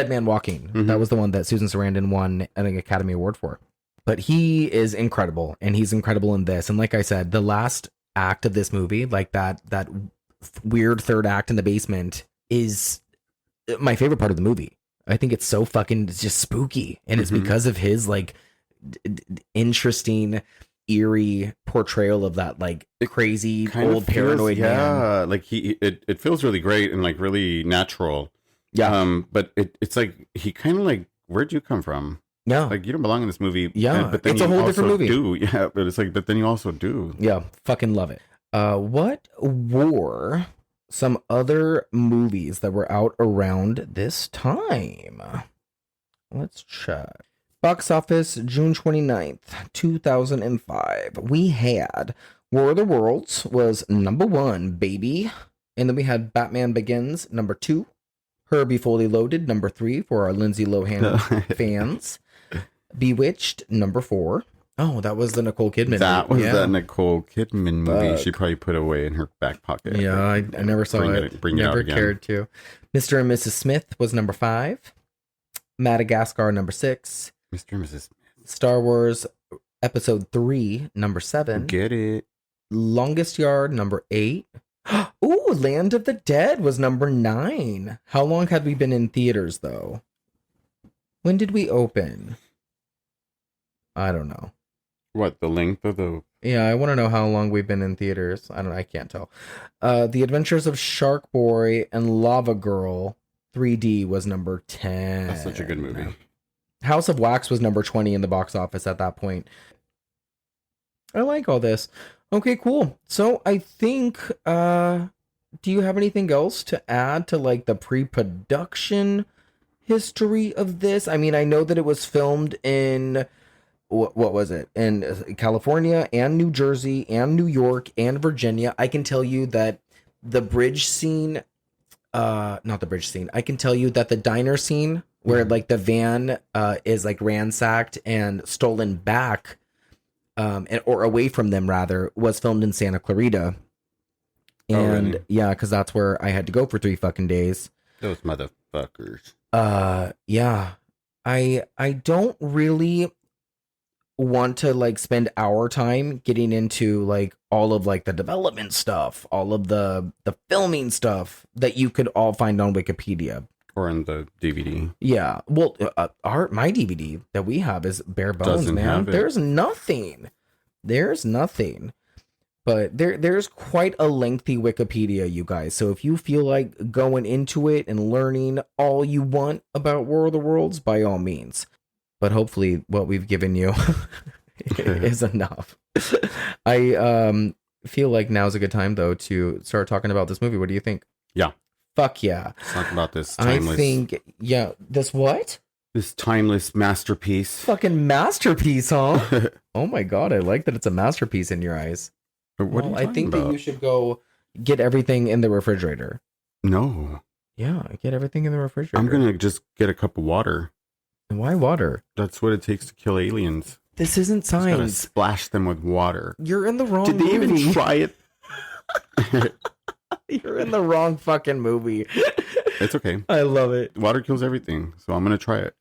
Man Walking. Mm-hmm. That was the one that Susan Sarandon won an Academy Award for. But he is incredible, and he's incredible in this. And like I said, the last act of this movie, like that weird third act in the basement, is my favorite part of the movie. I think it's so fucking just spooky, and it's because of his like interesting, eerie portrayal of that like crazy old paranoid man. Yeah, like it feels really great and like really natural. Yeah. But it's like he kind of like, where'd you come from? Yeah, like you don't belong in this movie. Yeah, but then it's a whole different movie. Yeah, but it's like, but then you also do. Yeah, fucking love it. What were some other movies that were out around this time? Let's check. Box office, June 29th, 2005. We had War of the Worlds was number 1, baby. And then we had Batman Begins, number 2. Herbie Fully Loaded, number 3 for our Lindsay Lohan fans. Bewitched, number 4. Oh, that was the Nicole Kidman. That was the Nicole Kidman movie. She probably put away in her back pocket. Yeah, I never saw it. Never cared to. Mr. and Mrs. Smith was number 5. Madagascar, number 6. Mr. and Mrs. Smith. Star Wars Episode 3, number 7. Get it. Longest Yard, number 8. Ooh, Land of the Dead was number 9. How long had we been in theaters, though? When did we open? I don't know. What, the length of the... Yeah, I want to know how long we've been in theaters. I can't tell. The Adventures of Shark Boy and Lava Girl 3D was number 10. That's such a good movie. House of Wax was number 20 in the box office at that point. I like all this. Okay, cool. So I think, do you have anything else to add to like the pre-production history of this? I mean, I know that it was filmed in... What was it? In California and New Jersey and New York and Virginia. I can tell you that the bridge scene, not the bridge scene. I can tell you that the diner scene where like the van is like ransacked and stolen back, or away from them rather, was filmed in Santa Clarita. And really? Yeah, because that's where I had to go for 3 fucking days. Those motherfuckers. Yeah. I don't really want to like spend our time getting into like all of like the development stuff, all of the filming stuff that you could all find on Wikipedia or in the DVD. Yeah, well, my DVD that we have is bare bones, man. There's nothing. But there's quite a lengthy Wikipedia, you guys. So if you feel like going into it and learning all you want about War of the Worlds, by all means. But hopefully what we've given you is enough. I feel like now's a good time, though, to start talking about this movie. What do you think? Yeah. Fuck yeah. Let's talk about this timeless... I think, yeah, this what? This timeless masterpiece. Fucking masterpiece, huh? Oh my god, I like that it's a masterpiece in your eyes. But what are you talking I think about? that you should go get everything in the refrigerator. No. Yeah, get everything in the refrigerator. I'm going to just get a cup of water. Why water? That's what it takes to kill aliens. This isn't science. Just gotta splash them with water. You're in the wrong movie. Did they even try it? You're in the wrong fucking movie. It's okay. I love it. Water kills everything, so I'm gonna try it.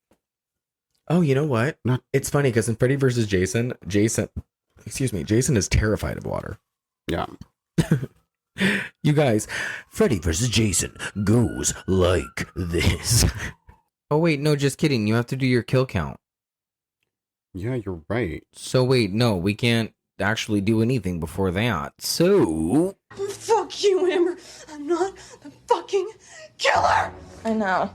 Oh, you know what? It's funny because in Freddy vs. Jason is terrified of water. Yeah. You guys, Freddy vs. Jason goes like this. Oh, wait, no, just kidding. You have to do your kill count. Yeah, you're right. So, wait, no, we can't actually do anything before that. So... Fuck you, Amber. I'm not the fucking killer. I know.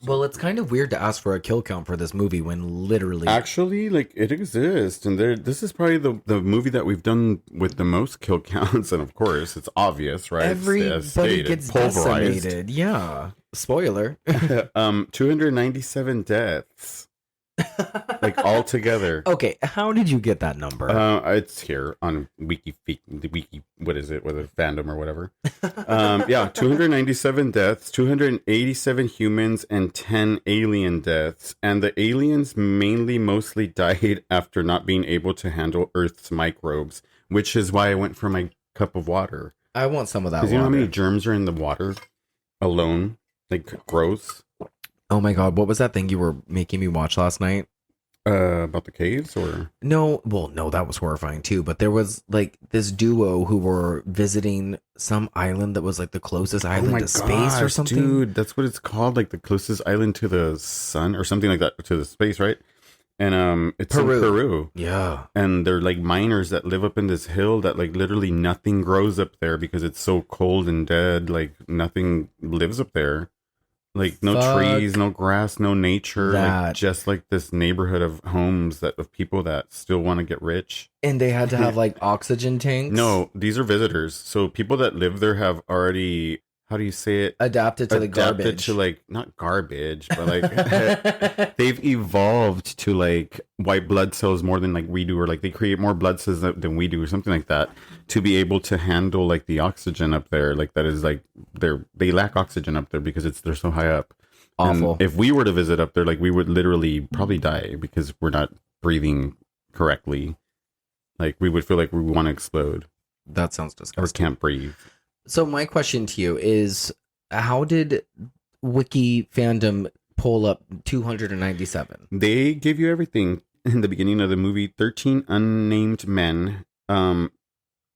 Well, it's kind of weird to ask for a kill count for this movie when literally... Actually, like, it exists. And this is probably the movie that we've done with the most kill counts. And of course, it's obvious, right? Everybody gets decimated. Yeah. Spoiler. 297 deaths. Like, all together. Okay, how did you get that number? It's here on wiki, what is it, whether fandom or whatever. 297 deaths, 287 humans, and 10 alien deaths. And the aliens mostly died after not being able to handle Earth's microbes, which is why I went for my cup of water. I want some of that water. Because you know how many germs are in the water alone? Like, gross. Oh my god, what was that thing you were making me watch last night? About the caves, or? No, that was horrifying too, but there was like this duo who were visiting some island that was like the closest island to space or something. Dude, that's what it's called, like the closest island to the sun or something like that, to the space, right? And it's in Peru. Yeah. And they're like miners that live up in this hill that like literally nothing grows up there because it's so cold and dead, like nothing lives up there. Like no trees, no grass, no nature, like just like this neighborhood of homes of people that still want to get rich. And they had to have like oxygen tanks. No, these are visitors. So people that live there have already, how do you say it? Adapted to the garbage. Adapted to like, not garbage, but like they've evolved to like white blood cells more than like we do, or like they create more blood cells than we do or something like that, to be able to handle like the oxygen up there. Like that is like, they lack oxygen up there because they're so high up. Awful. And if we were to visit up there, like we would literally probably die because we're not breathing correctly. Like we would feel like we want to explode. That sounds disgusting. Or can't breathe. So my question to you is, how did Wiki Fandom pull up 297? They give you everything in the beginning of the movie. 13 unnamed men.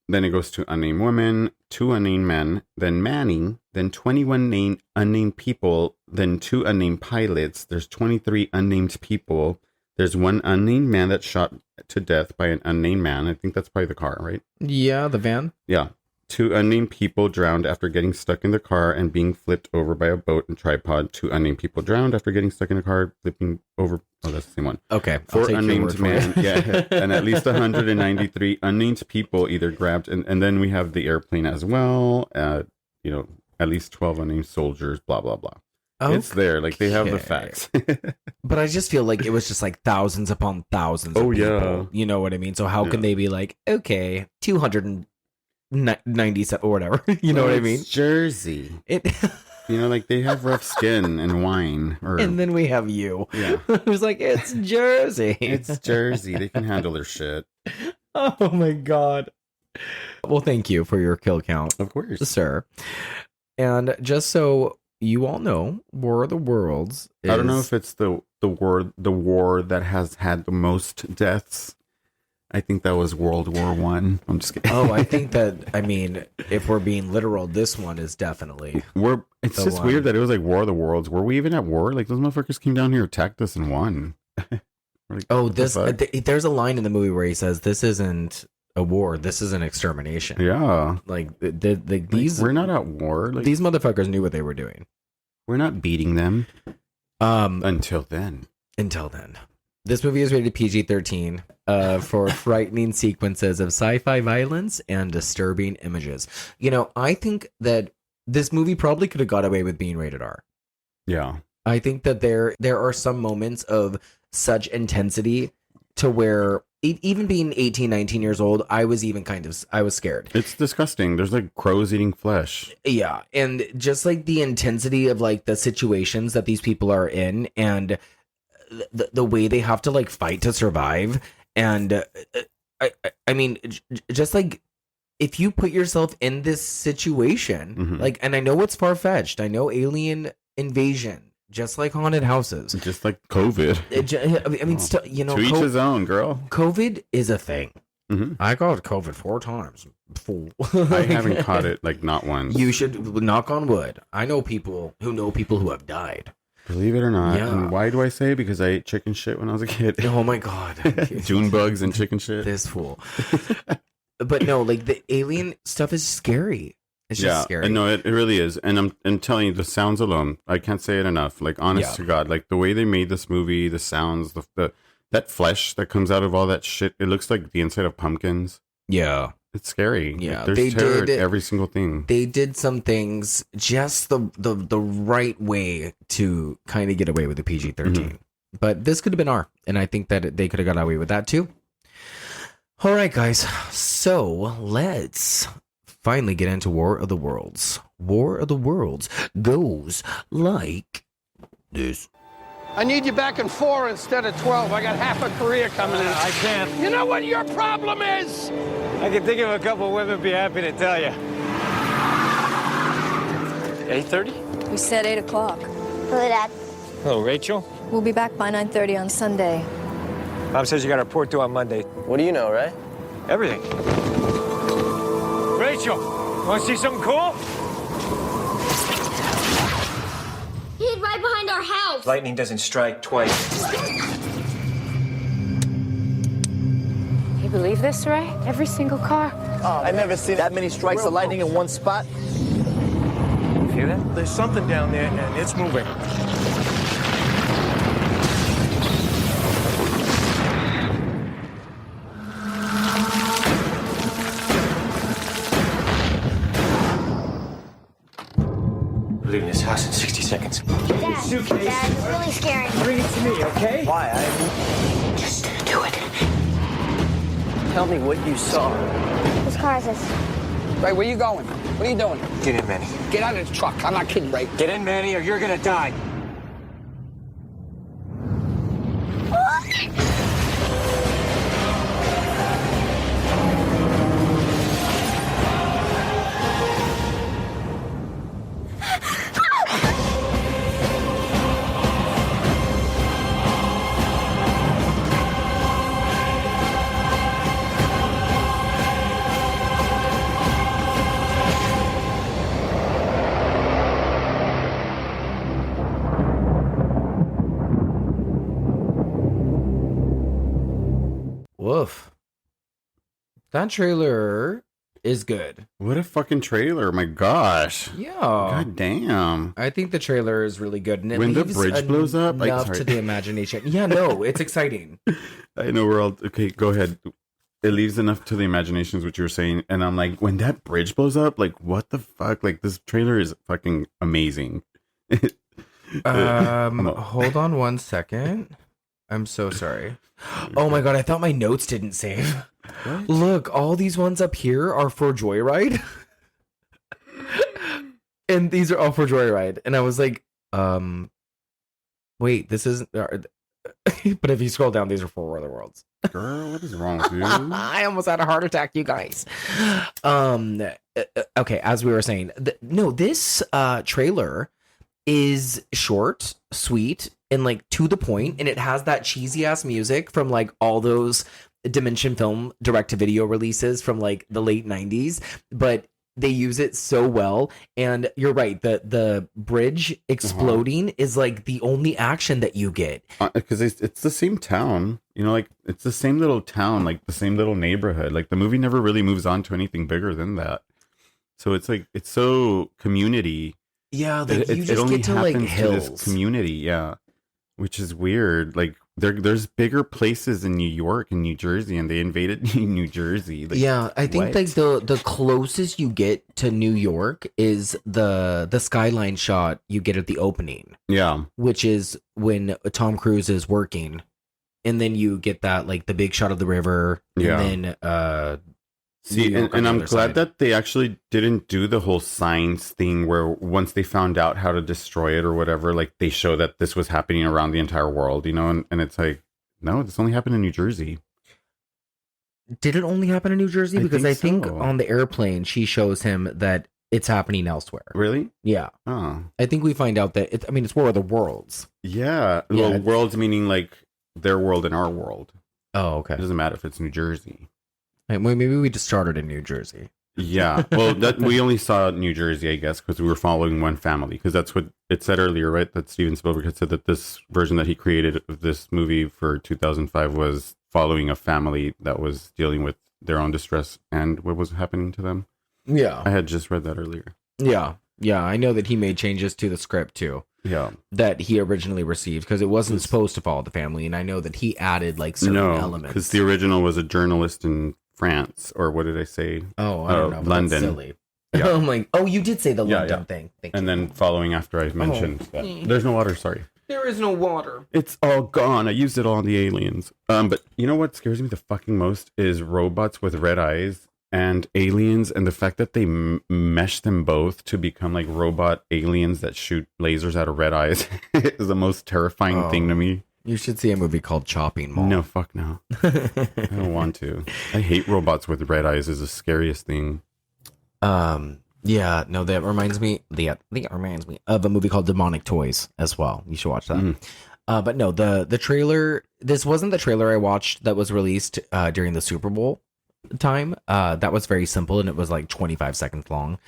Then it goes to unnamed women, 2 unnamed men, then Manning, then 21 unnamed people, then 2 unnamed pilots. There's 23 unnamed people. There's 1 unnamed man that's shot to death by an unnamed man. I think that's probably the car, right? Yeah, the van. Yeah. 2 unnamed people drowned after getting stuck in the car and being flipped over by a boat and tripod. 2 unnamed people drowned after getting stuck in a car, flipping over. Oh, that's the same one. Okay. 4 unnamed men. Yeah. And at least 193 unnamed people either grabbed. And then we have the airplane as well. At least 12 unnamed soldiers, blah, blah, blah. Okay. It's there. Like, they have the facts. But I just feel like it was just like thousands upon thousands of people. Yeah. You know what I mean? So how can they be like, okay, 297 or whatever? You know what I mean? Jersey. Like they have rough skin and wine. And then we have you. Yeah. It was like, it's Jersey. It's Jersey. They can handle their shit. Oh my God. Well, thank you for your kill count. Of course. Sir. And just so you all know, War of the Worlds is... I don't know if it's the war that has had the most deaths. I think that was World War One. I'm just kidding. Oh, I think that, I mean, if we're being literal, this one is definitely... It's just weird that it was like War of the Worlds. Were we even at war? Like, those motherfuckers came down here, attacked us, and won. Like, there's a line in the movie where he says, this isn't a war, this is an extermination. Yeah. Like, these... We're not at war. Like, these motherfuckers knew what they were doing. We're not beating them. Until then. This movie is rated PG-13 for frightening sequences of sci-fi violence and disturbing images. You know, I think that this movie probably could have got away with being rated R. Yeah. I think that there are some moments of such intensity to where, even being 18, 19 years old, I was scared. It's disgusting. There's like crows eating flesh. Yeah. And just like the intensity of like the situations that these people are in, and the way they have to like fight to survive. And I mean, just like if you put yourself in this situation, like, and I know it's far fetched. I know alien invasion, just like haunted houses, just like COVID. To each his own, girl. COVID is a thing. I caught COVID 4 times. Fool. I haven't caught it like not once. You should knock on wood. I know people who have died. Believe it or not. Yeah. And why do I say? Because I ate chicken shit when I was a kid. Oh my God. June bugs and chicken shit. This fool. But no, like the alien stuff is scary. It's just scary. No, it really is. And I'm telling you, the sounds alone, I can't say it enough. Like, honest to God, like the way they made this movie, the sounds, that flesh that comes out of all that shit, it looks like the inside of pumpkins. Yeah. It's scary. Yeah. Like, there's terror at every single thing. They did some things just the right way to kind of get away with the PG-13. But this could have been R. And I think that they could have got away with that too. All right, guys. So let's finally get into War of the Worlds. War of the Worlds goes like this. I need you back in 4 instead of 12. I got half a career coming in. I can't. You know what your problem is? I can think of a couple women be happy to tell you. 8:30? We said 8 o'clock. Hello, Dad. Hello, Rachel. We'll be back by 9:30 on Sunday. Mom says you got a report due on Monday. What do you know, right? Everything. Rachel, want to see something cool? He hid right behind our house. Lightning doesn't strike twice. You believe this, Ray? Every single car. Oh, I've never seen that many strikes of lightning in one spot. Feel that? There's something down there, and it's moving. We're leaving this house in 60 seconds. Dad, Suitcase. Dad, it's really scary. Bring it to me, okay? Why? Just do it. Tell me what you saw. Whose car is this? Ray, where you going? What are you doing? Get in, Manny. Get out of the truck. I'm not kidding, Ray. Get in, Manny, or you're gonna die. Woof. That trailer is good. What a fucking trailer. My gosh. Yeah. God damn. I think the trailer is really good. And it when the leaves bridge blows up, enough to the imagination. Yeah, no, it's exciting. I know we're all okay. Go ahead. It leaves enough to the imagination is what you were saying. And I'm like, when that bridge blows up, like, what the fuck? Like, this trailer is fucking amazing. Hold on one second. I'm so sorry. Oh my God, I thought my notes didn't save. What? Look, all these ones up here are for Joyride. And these are all for Joyride. And I was like, wait, this isn't... but if you scroll down, these are for War of the Worlds. Girl, what is wrong with you? I almost had a heart attack, you guys. Okay, as we were saying, this trailer is short, sweet, and like to the point, and it has that cheesy ass music from like all those Dimension Film direct-to-video releases from like the late 90s, but they use it so well. And you're right, the bridge exploding is like the only action that you get, because it's the same town, you know, like it's the same little town, like the same little neighborhood. Like the movie never really moves on to anything bigger than that, so it's like it's so community. Yeah, like you just get to like hills. This community, yeah, which is weird. Like there's bigger places in New York and New Jersey, and they invaded New Jersey. Like, yeah, I think like the closest you get to New York is the skyline shot you get at the opening. Yeah, which is when Tom Cruise is working, and then you get that like the big shot of the river. And then see, and I'm glad that they actually didn't do the whole signs thing where once they found out how to destroy it or whatever, like they show that this was happening around the entire world, you know, and it's like, no, this only happened in New Jersey. Did it only happen in New Jersey? Because I think so. on the airplane, she shows him that it's happening elsewhere. Really? Yeah. Oh. I think we find out that it's War of the Worlds. Yeah. Well, worlds meaning like their world and our world. Oh, okay. It doesn't matter if it's New Jersey. Well, maybe we just started in New Jersey. Yeah. Well, we only saw New Jersey, I guess, because we were following one family. Because that's what it said earlier, right? That Steven Spielberg had said that this version that he created of this movie for 2005 was following a family that was dealing with their own distress and what was happening to them. Yeah. I had just read that earlier. Yeah. Yeah. I know that he made changes to the script too. Yeah. That he originally received because it wasn't supposed to follow the family. And I know that he added like certain elements. Because the original was a journalist in France, or what did I say? Oh, I don't know. London. That's silly. Yeah. I'm like, oh, you did say the London thing. And then following after I mentioned that. There's no water, sorry. There is no water. It's all gone. I used it all on the aliens. But you know what scares me the fucking most is robots with red eyes and aliens, and the fact that they mesh them both to become like robot aliens that shoot lasers out of red eyes is the most terrifying thing to me. You should see a movie called Chopping Mall. No, fuck no. I don't want to. I hate robots with red eyes. Is the scariest thing. Yeah, no, that reminds me of a movie called Demonic Toys as well. You should watch that. But no, the trailer, this wasn't the trailer I watched that was released during the Super Bowl time. That was very simple, and it was like 25 seconds long.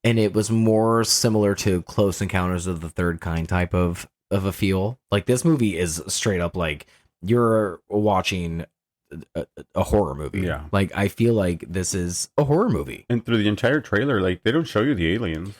And it was more similar to Close Encounters of the Third Kind type of a feel. Like, this movie is straight up like you're watching a horror movie. Yeah. Like, I feel like this is a horror movie. And through the entire trailer, like, they don't show you the aliens.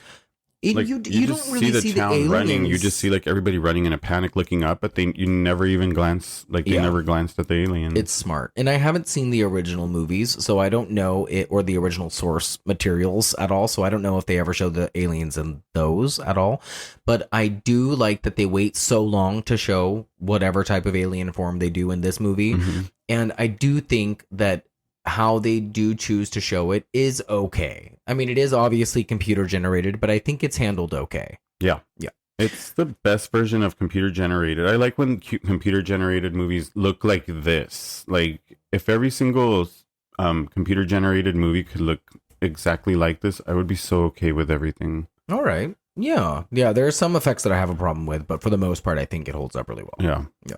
Like, you don't really see the aliens. running. You just see like everybody running in a panic, looking up, but you never even glance. Like, they never glanced at the aliens. It's smart, and I haven't seen the original movies, so I don't know it or the original source materials at all. So I don't know if they ever show the aliens in those at all. But I do like that they wait so long to show whatever type of alien form they do in this movie, and I do think that how they do choose to show it is okay. I mean, it is obviously computer generated, but I think it's handled okay. Yeah. Yeah. It's the best version of computer generated. I like when computer generated movies look like this. Like, if every single computer generated movie could look exactly like this, I would be so okay with everything. All right. Yeah. Yeah. There are some effects that I have a problem with, but for the most part, I think it holds up really well. Yeah. Yeah.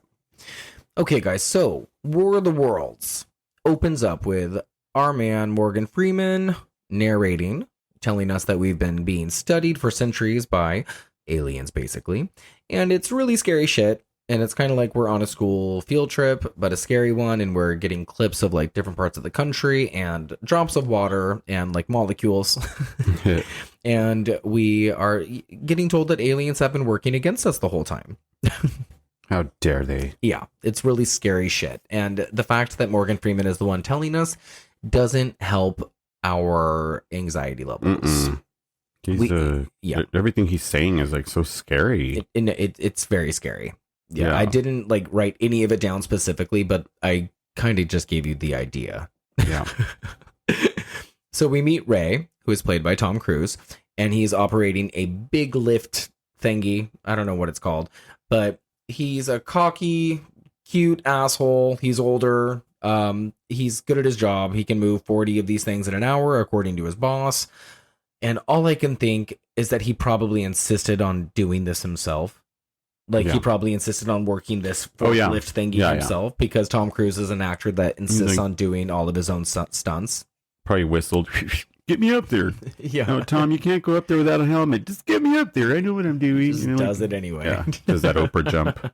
Okay, guys. So, War of the Worlds opens up with our man Morgan Freeman narrating, telling us that we've been being studied for centuries by aliens, basically. And it's really scary shit. And it's kind of like we're on a school field trip, but a scary one. And we're getting clips of like different parts of the country and drops of water and like molecules. And we are getting told that aliens have been working against us the whole time. How dare they? Yeah, it's really scary shit. And the fact that Morgan Freeman is the one telling us doesn't help our anxiety levels. Everything he's saying is like so scary. It's very scary. Yeah, I didn't like write any of it down specifically, but I kind of just gave you the idea. Yeah. So we meet Ray, who is played by Tom Cruise, and he's operating a big lift thingy. I don't know what it's called, but he's a cocky, cute asshole. He's older. He's good at his job. He can move 40 of these things in an hour, according to his boss. And all I can think is that he probably insisted on doing this himself. Like, he probably insisted on working this lift thingy himself, because Tom Cruise is an actor that insists on doing all of his own stunts. Probably whistled, get me up there. Yeah. No, Tom, you can't go up there without a helmet. Just get me up there. I know what I'm doing. Just does it anyway. Yeah. Does that Oprah jump.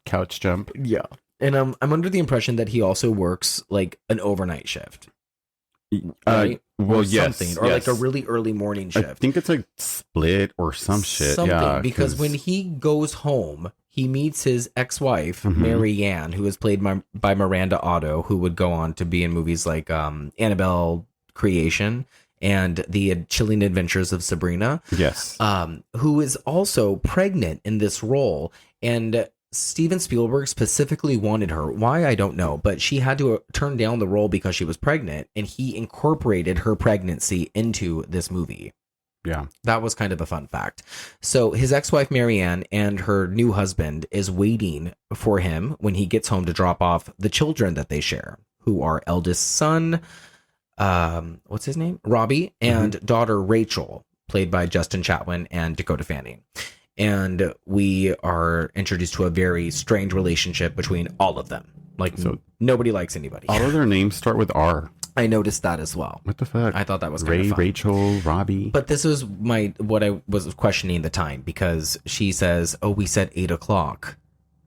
Couch jump. Yeah. And I'm under the impression that he also works like an overnight shift. Right? Well, or yes. Something, or like a really early morning shift. I think it's like Split or some shit. Yeah, because when he goes home, he meets his ex-wife, Mary Ann, who is played by Miranda Otto, who would go on to be in movies like Annabelle Creation and The Chilling Adventures of Sabrina. Yes. Who is also pregnant in this role. And Steven Spielberg specifically wanted her. Why, I don't know, but she had to turn down the role because she was pregnant, and he incorporated her pregnancy into this movie. Yeah. That was kind of a fun fact. So his ex-wife, Marianne, and her new husband is waiting for him when he gets home to drop off the children that they share, who are eldest son, what's his name? Robbie, and daughter Rachel, played by Justin Chatwin and Dakota Fanning. And we are introduced to a very strange relationship between all of them. Like, so nobody likes anybody. All of their names start with R. I noticed that as well. What the fuck? I thought that was kind of fun. Rachel, Robbie. But this was what I was questioning the time, because she says, "Oh, we said 8 o'clock,"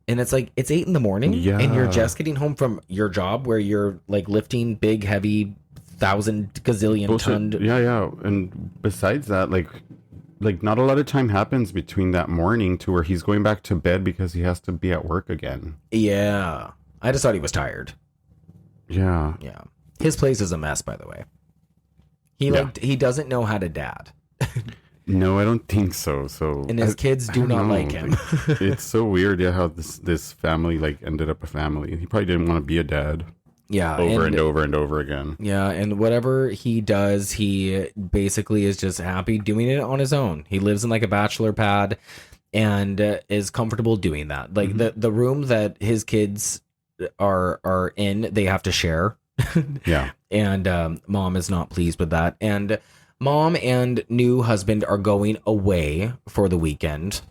and it's like it's 8 in the morning, and you're just getting home from your job where you're like lifting big, heavy, 1,000 gazillion ton. Yeah. And besides that, like not a lot of time happens between that morning to where he's going back to bed because he has to be at work again. Yeah, I just thought he was tired. Yeah. His place is a mess, by the way. He doesn't know how to dad. No, I don't think so. And his kids do not like him. It's so weird, how this family like ended up a family. He probably didn't want to be a dad. Yeah, over and over again. Yeah, and whatever he does, he basically is just happy doing it on his own. He lives in like a bachelor pad and is comfortable doing that. Like the room that his kids are in, they have to share. Yeah. And mom is not pleased with that. And mom and new husband are going away for the weekend.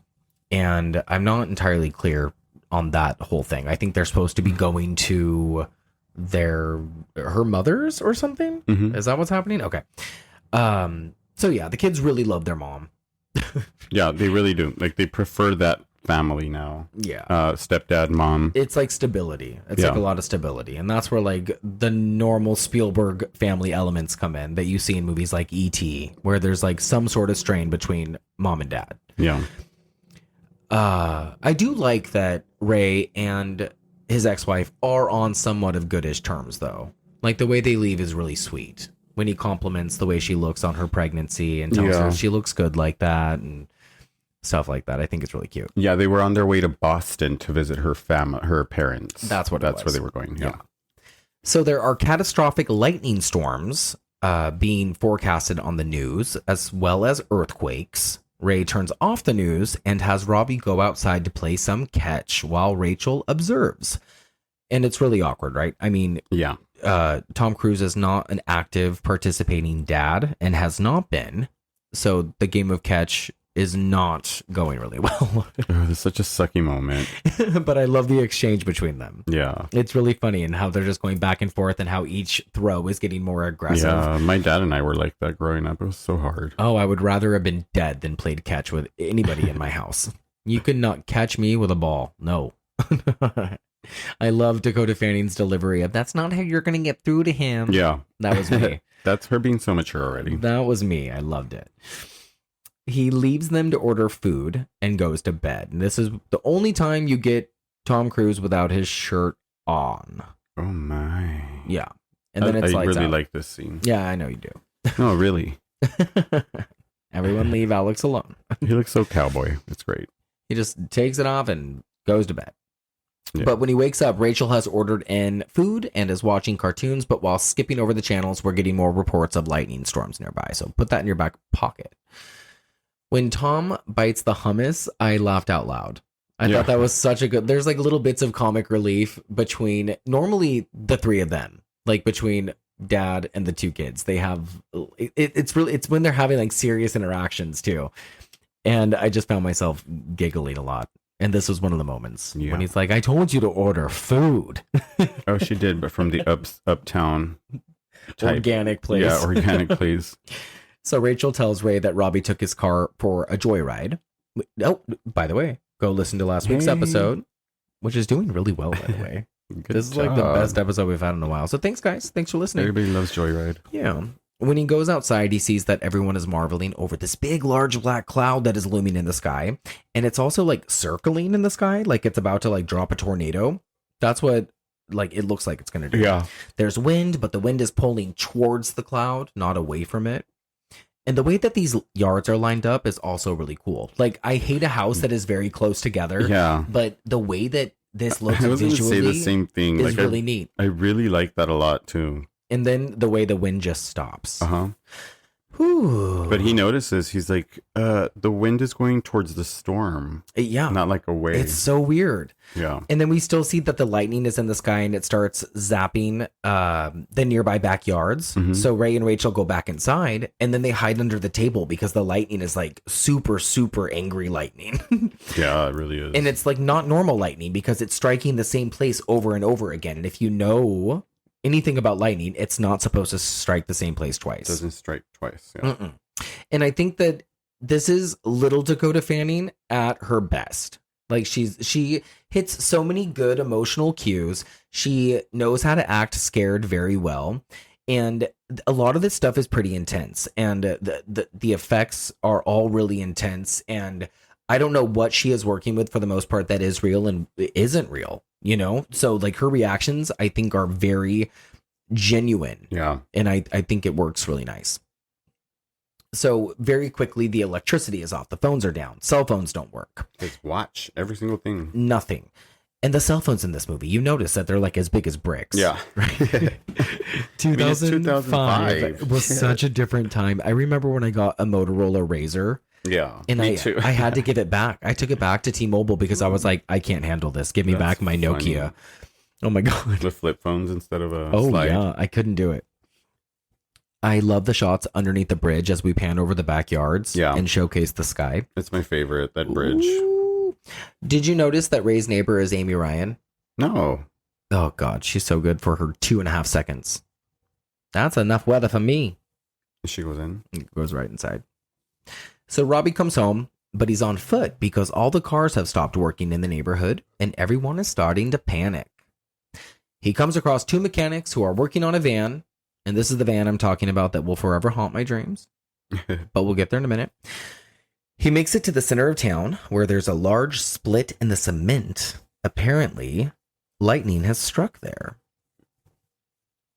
And I'm not entirely clear on that whole thing. I think they're supposed to be going to her mother's or something. Is that what's happening? Okay. So yeah, the kids really love their mom. Yeah, they really do. Like, they prefer that family now. Yeah. Stepdad, mom. It's like stability. It's like a lot of stability. And that's where like the normal Spielberg family elements come in that you see in movies like E.T., where there's like some sort of strain between mom and dad. Yeah. I do like that Ray and his ex-wife are on somewhat of goodish terms, though. Like, the way they leave is really sweet. When he compliments the way she looks on her pregnancy and tells her she looks good like that and stuff like that. I think it's really cute. Yeah, they were on their way to Boston to visit her parents. That's where they were going. Yeah. So there are catastrophic lightning storms being forecasted on the news, as well as earthquakes. Ray turns off the news and has Robbie go outside to play some catch while Rachel observes. And it's really awkward, right? I mean, Tom Cruise is not an active participating dad and has not been. So the game of catch is not going really well. It's such a sucky moment. But I love the exchange between them. Yeah. It's really funny and how they're just going back and forth and how each throw is getting more aggressive. Yeah, my dad and I were like that growing up. It was so hard. Oh, I would rather have been dead than played catch with anybody in my house. You could not catch me with a ball. No. I love Dakota Fanning's delivery of, "That's not how you're going to get through to him." Yeah. That was me. That's her being so mature already. That was me. I loved it. He leaves them to order food and goes to bed. And this is the only time you get Tom Cruise without his shirt on. Oh my. Yeah. And then it's I lights really out. like this scene. Yeah, I know you do. No, really. Everyone leave Alex alone. He looks so cowboy. It's great. He just takes it off and goes to bed. Yeah. But when he wakes up, Rachel has ordered in food and is watching cartoons. But while skipping over the channels, we're getting more reports of lightning storms nearby. So put that in your back pocket. When Tom bites the hummus, I laughed out loud. I thought that was such a good... There's like little bits of comic relief between normally the three of them. Like between dad and the two kids. They have... It's when they're having like serious interactions too. And I just found myself giggling a lot. And this was one of the moments when he's like, "I told you to order food." Oh, she did, but from the uptown type. Organic place. Yeah, organic place. So Rachel tells Ray that Robbie took his car for a joyride. Oh, by the way, go listen to last week's episode, which is doing really well, by the way. This is like the best episode we've had in a while. So thanks, guys. Thanks for listening. Everybody loves Joyride. Yeah. When he goes outside, he sees that everyone is marveling over this big, large black cloud that is looming in the sky. And it's also like circling in the sky, like it's about to like drop a tornado. That's what like it looks like it's going to do. Yeah. There's wind, but the wind is pulling towards the cloud, not away from it. And the way that these yards are lined up is also really cool. Like, I hate a house that is very close together. Yeah. But the way that this looks I was going to visually say the same thing. is really neat. I really like that a lot too. And then the way the wind just stops. Uh-huh. But he notices, he's like, the wind is going towards the storm. Yeah. Not like away. It's so weird. Yeah. And then we still see that the lightning is in the sky and it starts zapping the nearby backyards. Mm-hmm. So Ray and Rachel go back inside and then they hide under the table because the lightning is like super, super angry lightning. Yeah, it really is. And it's like not normal lightning because it's striking the same place over and over again. And if you know anything about lightning, it's not supposed to strike the same place twice. It doesn't strike twice. Yeah. And I think that this is little Dakota Fanning at her best. Like she hits so many good emotional cues. She knows how to act scared very well. And a lot of this stuff is pretty intense. And the effects are all really intense. And I don't know what she is working with for the most part that is real and isn't real, you know? So like her reactions, I think, are very genuine. Yeah. And I think it works really nice. So very quickly, the electricity is off. The phones are down. Cell phones don't work. Just watch every single thing. Nothing. And the cell phones in this movie, you notice that they're like as big as bricks. Yeah. Right? 2005 was such a different time. I remember when I got a Motorola Razr. Yeah. And me too. I had to give it back. I took it back to T-Mobile because I was like, I can't handle this. Give me back my Nokia. Funny. Oh my God. The flip phones instead of a Oh slide. yeah, I couldn't do it. I love the shots underneath the bridge as we pan over the backyards and showcase the sky. It's my favorite, that bridge. Ooh. Did you notice that Ray's neighbor is Amy Ryan? No. Oh God, she's so good for her 2.5 seconds. That's enough weather for me. She goes in. Goes right inside. So Robbie comes home, but he's on foot because all the cars have stopped working in the neighborhood and everyone is starting to panic. He comes across 2 mechanics who are working on a van. And this is the van I'm talking about that will forever haunt my dreams. But we'll get there in a minute. He makes it to the center of town where there's a large split in the cement. Apparently, lightning has struck there.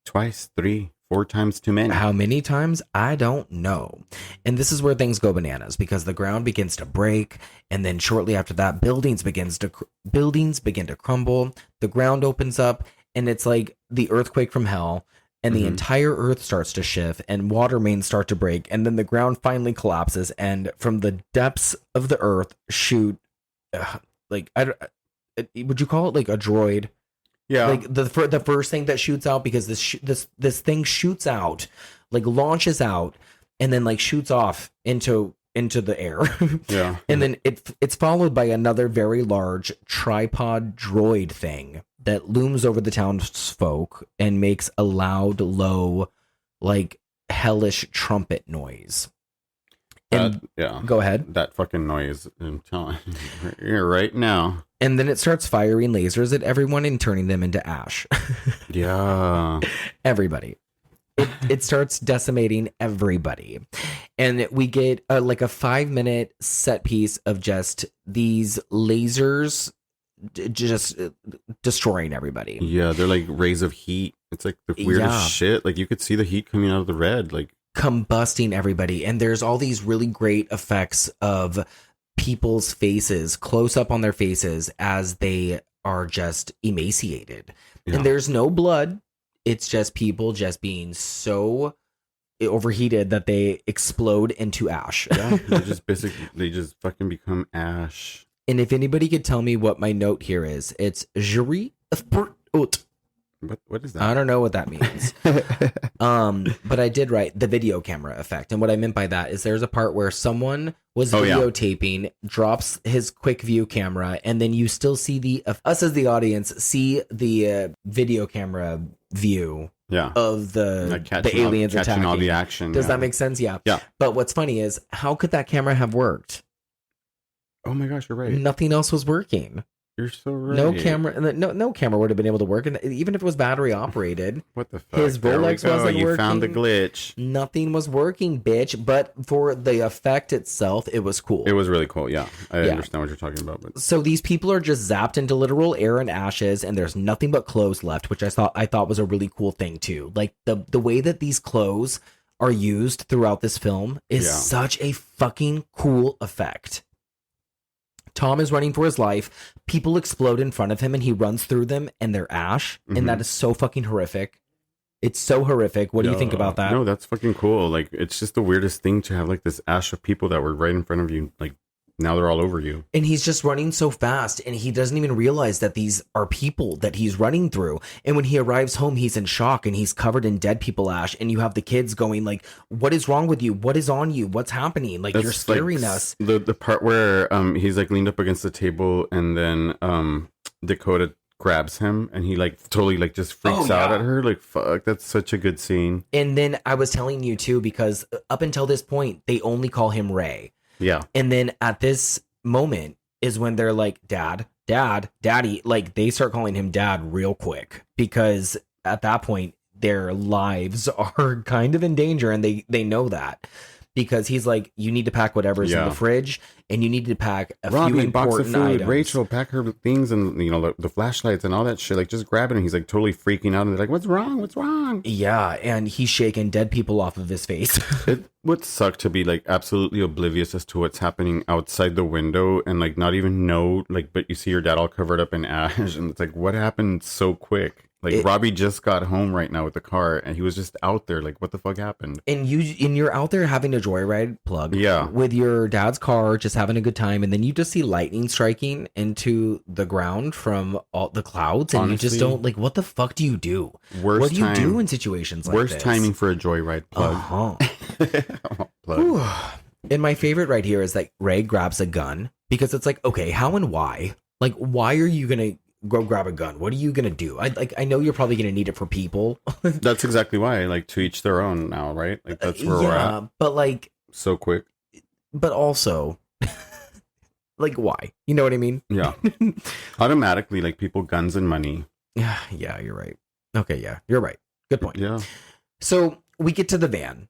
Twice, 3, 4 times too many. How many times? I don't know. And this is where things go bananas because the ground begins to break. And then shortly after that, buildings begin to crumble. The ground opens up and it's like the earthquake from hell. And the entire earth starts to shift and water mains start to break. And then the ground finally collapses. And from the depths of the earth shoot, would you call it like a droid? Yeah. Like the first thing that shoots out, because this thing shoots out, like launches out and then like shoots off into the air. Yeah. And then it's followed by another very large tripod droid thing that looms over the townsfolk and makes a loud, low, like hellish trumpet noise. And go ahead. That fucking noise. I'm telling you right now. And then it starts firing lasers at everyone and turning them into ash. Yeah. Everybody. It starts decimating everybody. And we get like a 5-minute set piece of just these lasers just destroying everybody. Yeah, they're like rays of heat. It's like the weirdest shit. Like you could see the heat coming out of the red, like combusting everybody. And there's all these really great effects of people's faces, close up on their faces as they are just emaciated. Yeah. And there's no blood. It's just people just being so overheated that they explode into ash. Yeah, they just fucking become ash. And if anybody could tell me what my note here is, it's jury of out. What is that? I don't know what that means. But I did write the video camera effect. And what I meant by that is there's a part where someone was videotaping, drops his quick view camera, and then you still see us as the audience see the video camera view of the aliens attacking. All the action. Does that make sense? Yeah. But what's funny is, how could that camera have worked? Oh my gosh, you're right. Nothing else was working. You're so right. No camera would have been able to work, and even if it was battery operated. What the fuck? His Rolex wasn't working. You found the glitch. Nothing was working, bitch. But for the effect itself, it was cool. It was really cool. Yeah, I understand what you're talking about. But so these people are just zapped into literal air and ashes, and there's nothing but clothes left, which I thought was a really cool thing too. Like the way that these clothes are used throughout this film is such a fucking cool effect. Tom is running for his life. People explode in front of him and he runs through them and they're ash. And that is so fucking horrific. It's so horrific. What do you think about that? No, that's fucking cool. Like, it's just the weirdest thing to have like this ash of people that were right in front of you. Like, now they're all over you. And he's just running so fast, and he doesn't even realize that these are people that he's running through. And when he arrives home, he's in shock, and he's covered in dead people ash. And you have the kids going like, "What is wrong with you? What is on you? What's happening? Like, you're scaring us." The part where he's like leaned up against the table, and then Dakota grabs him, and he like totally like just freaks out at her. Like, fuck, that's such a good scene. And then I was telling you too, because up until this point, they only call him Ray. Yeah. And then at this moment is when they're like, Dad, Daddy. Like, they start calling him Dad real quick, because at that point their lives are kind of in danger, and they know that, because he's like, you need to pack whatever's in the fridge, and you need to pack a few important box of food. items. Rachel, pack her things, and you know, the flashlights and all that shit. Like, just grab it. And he's like totally freaking out, and they're like, what's wrong? Yeah, and he's shaking dead people off of his face. It would suck to be like absolutely oblivious as to what's happening outside the window, and like not even know, like, but you see your dad all covered up in ash, and it's like, what happened so quick? Like, Robbie just got home right now with the car, and he was just out there. Like, what the fuck happened? And you're out there having a joyride plug, yeah, with your dad's car, just having a good time, and then you just see lightning striking into the ground from all the clouds, and honestly, you just don't, like, what the fuck do you do? What do you do in situations like this? Worst timing for a joyride plug. Plug. And my favorite right here is that Ray grabs a gun, because it's like, okay, how and why? Like, why are you gonna go grab a gun? What are you gonna do? I know you're probably gonna need it for people. That's exactly why. Like, to each their own now, right? Like, that's where we're at. But like, so quick. But also, like, why? You know what I mean? Yeah. Automatically, like, people, guns, and money. Yeah, you're right. Okay, yeah, you're right. Good point. Yeah. So we get to the van,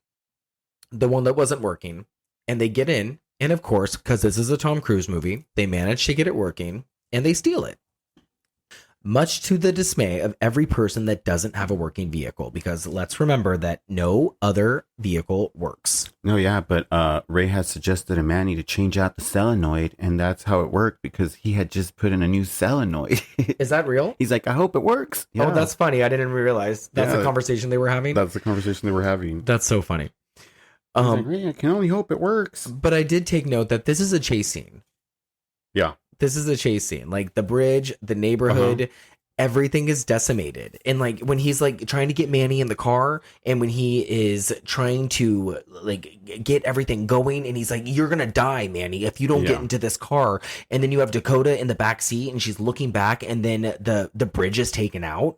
the one that wasn't working, and they get in, and of course, because this is a Tom Cruise movie, they manage to get it working, and they steal it. Much to the dismay of every person that doesn't have a working vehicle, because let's remember that no other vehicle works. No, yeah, but Ray had suggested to Manny to change out the solenoid, and that's how it worked, because he had just put in a new solenoid. Is that real? He's like, I hope it works. Yeah. Oh, that's funny. I didn't realize. That's the conversation they were having? That's the conversation they were having. That's so funny. Like, Ray, I can only hope it works. But I did take note that this is a chase scene. Yeah. This is a chase scene. Like, the bridge, the neighborhood, everything is decimated. And like, when he's like trying to get Manny in the car, and when he is trying to like get everything going, and he's like, you're gonna die, Manny, if you don't get into this car. And then you have Dakota in the back seat, and she's looking back, and then the bridge is taken out.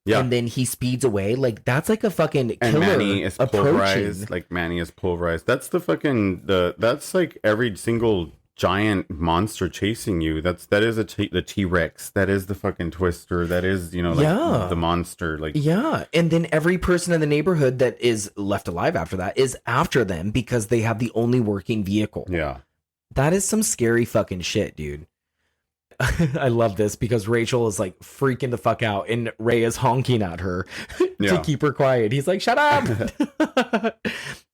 Yeah. And then he speeds away. Like, that's like a fucking killer. And Manny is pulverized. Approaching. Like, Manny is pulverized. That's the fucking that's like every single giant monster chasing you. That is the T-Rex. That is the fucking Twister. That is, you know, like the monster. Like, yeah. And then every person in the neighborhood that is left alive after that is after them, because they have the only working vehicle. Yeah. That is some scary fucking shit, dude. I love this, because Rachel is like freaking the fuck out, and Ray is honking at her to keep her quiet. He's like, shut up.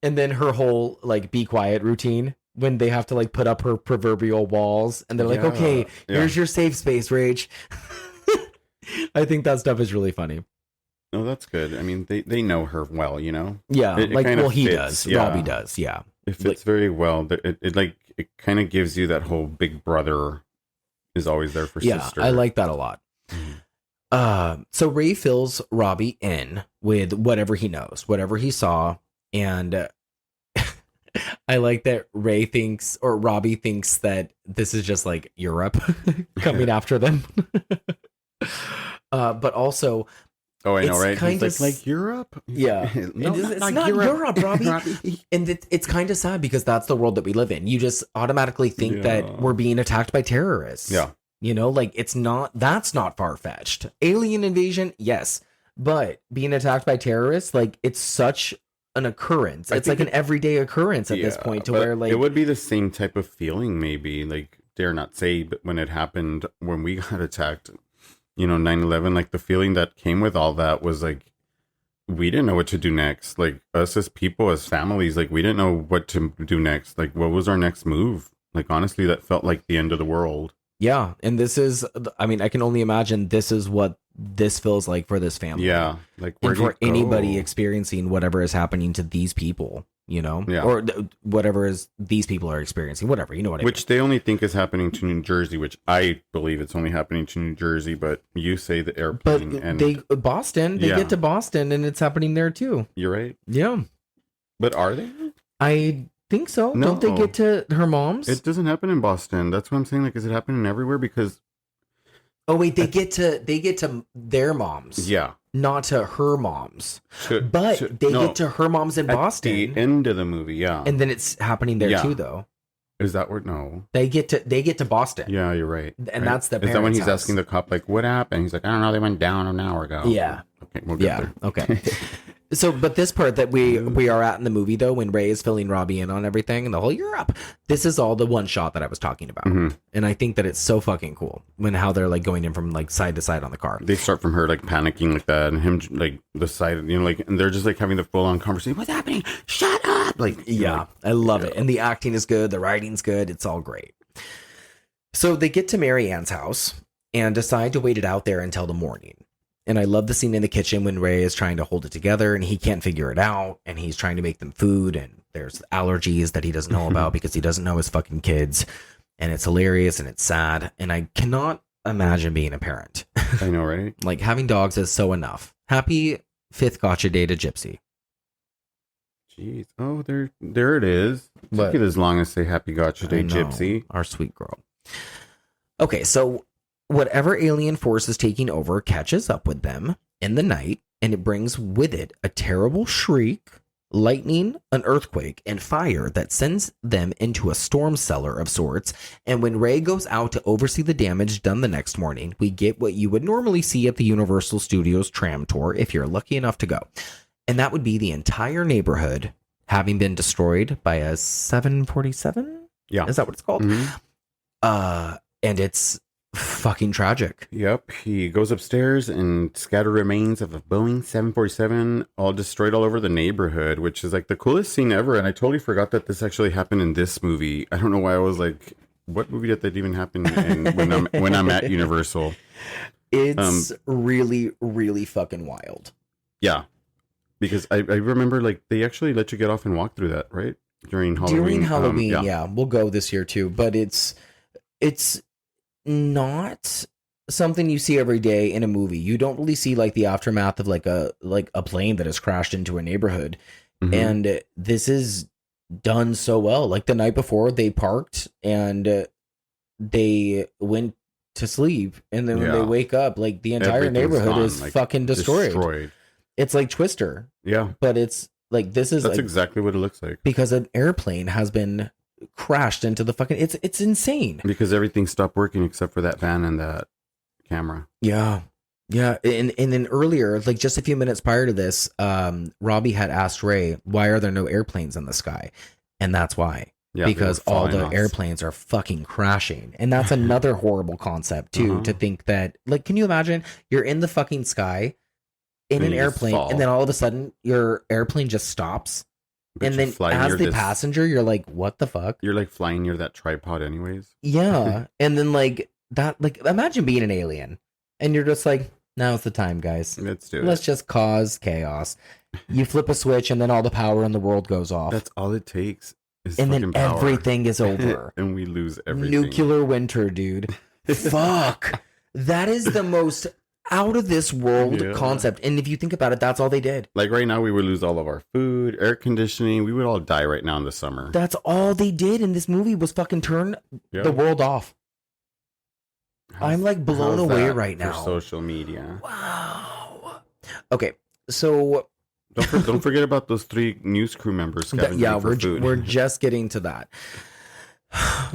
And then her whole like be quiet routine, when they have to like put up her proverbial walls, and they're like, okay, here's your safe space, Rach. I think that stuff is really funny. Oh, that's good. I mean, they know her well, you know? Yeah. He does. Yeah. Robbie does. Yeah. It fits very well. It kind of gives you that whole big brother is always there for sister. I like that a lot. So Ray fills Robbie in with whatever he knows, whatever he saw. And I like that Ray thinks, or Robbie thinks, that this is just like Europe coming after them. But also, I know, right? He's like Europe? Yeah. No, it's not Europe, Robbie. And it's kind of sad, because that's the world that we live in. You just automatically think that we're being attacked by terrorists. Yeah. You know, like, that's not far-fetched. Alien invasion, yes. But being attacked by terrorists, like, it's such an occurrence. It's like an everyday occurrence at this point, to where like, it would be the same type of feeling, maybe, like, dare not say, but when it happened, when we got attacked, you know, 9/11, like, the feeling that came with all that was like, we didn't know what to do next. Like, us as people, as families, like, we didn't know what to do next. Like, what was our next move? Like, honestly, that felt like the end of the world. Yeah. And this is, I mean, I can only imagine this is what this feels like for this family. Yeah. Like, where and do for you go? anybody experiencing whatever is happening to these people, you know, Yeah. or whatever is these people are experiencing, whatever, you know what I mean? Which they only think is happening to New Jersey, which I believe it's only happening to New Jersey, but you say the airplane But and they get to Boston and it's happening there too. You're right. Yeah. But are they? I think so. No. Don't they get to her mom's? It doesn't happen in Boston. That's what I'm saying. Like, is it happening everywhere? Because oh wait, they get to their moms. yeah. Not to her mom's. They Get to her mom's in Boston. At the end of the movie, yeah. And then it's happening there too, though. Is that where? No. They get to Boston. Yeah, you're right. And that's the Is that when he's house. asking the cop, like, what happened? He's like, I don't know. They went down an hour ago. Yeah. Okay, we'll get there. Okay. So, but this part that we are at in the movie, though, when Ray is filling Robbie in on everything and the whole "you're up," this is all the one shot that I was talking about, and I think that it's so fucking cool when how they're like going in from like side to side on the car. They start from her like panicking like that, and him like the side, you know, like, and they're just like having the full on conversation. What's happening? Shut up! Like, yeah, I love it, and the acting is good, the writing's good, it's all great. So they get to Mary Ann's house and decide to wait it out there until the morning. And I love the scene in the kitchen when Ray is trying to hold it together and he can't figure it out. And he's trying to make them food. And there's allergies that he doesn't know about because he doesn't know his fucking kids. And it's hilarious and it's sad. And I cannot imagine being a parent. I know, right? Like having dogs is so enough. Happy 5th gotcha day to Gypsy. Jeez. Oh, there it is. Took it as long as say happy gotcha day, Gypsy. Our sweet girl. Okay, so whatever alien force is taking over catches up with them in the night, and it brings with it a terrible shriek, lightning, an earthquake, and fire that sends them into a storm cellar of sorts. And when Ray goes out to oversee the damage done the next morning, we get what you would normally see at the Universal Studios tram tour if you're lucky enough to go. And that would be the entire neighborhood having been destroyed by a 747? Yeah. Is that what it's called? And it's fucking tragic. Yep. He goes upstairs and scattered remains of a Boeing 747 all destroyed all over the neighborhood, which is like the coolest scene ever. And I totally forgot that this actually happened in this movie. I don't know why I was like, what movie did that even happen in when I'm at Universal? It's really, really fucking wild. Yeah. Because I remember like they actually let you get off and walk through that, right? During Halloween. Yeah. We'll go this year too. But it's not something you see every day in a movie. You don't really see like the aftermath of like a plane that has crashed into a neighborhood. And this is done so well. Like the night before they parked and they went to sleep, and then when they wake up, like the entire neighborhood is like, fucking destroyed. It's like Twister. Yeah. But it's like that's like, exactly what it looks like. Because an airplane has been crashed into the fucking it's insane. Because everything stopped working except for that van and that camera. Yeah. And then earlier, like just a few minutes prior to this, Robbie had asked Ray, why are there no airplanes in the sky? And that's why. Yeah, because all the airplanes are fucking crashing. And that's another horrible concept too, to think that, like, can you imagine you're in the fucking sky in an airplane and then all of a sudden your airplane just stops. But and then as the passenger, you're like, what the fuck? You're like flying near that tripod anyways. Yeah. And then like that, like imagine being an alien and you're just like, now's the time, guys. Let's do it. Let's just cause chaos. You flip a switch and then all the power in the world goes off. That's all it takes. And then power. Everything is over. And we lose everything. Nuclear winter, dude. Fuck. That is the most out of this world concept. And if you think about it, that's all they did. Like right now, we would lose all of our food, air conditioning. We would all die right now in the summer. That's all they did in this movie was fucking turn the world off. I'm like blown away right now. For social media. Wow. Okay, so don't forget about those 3 news crew members. We're just getting to that.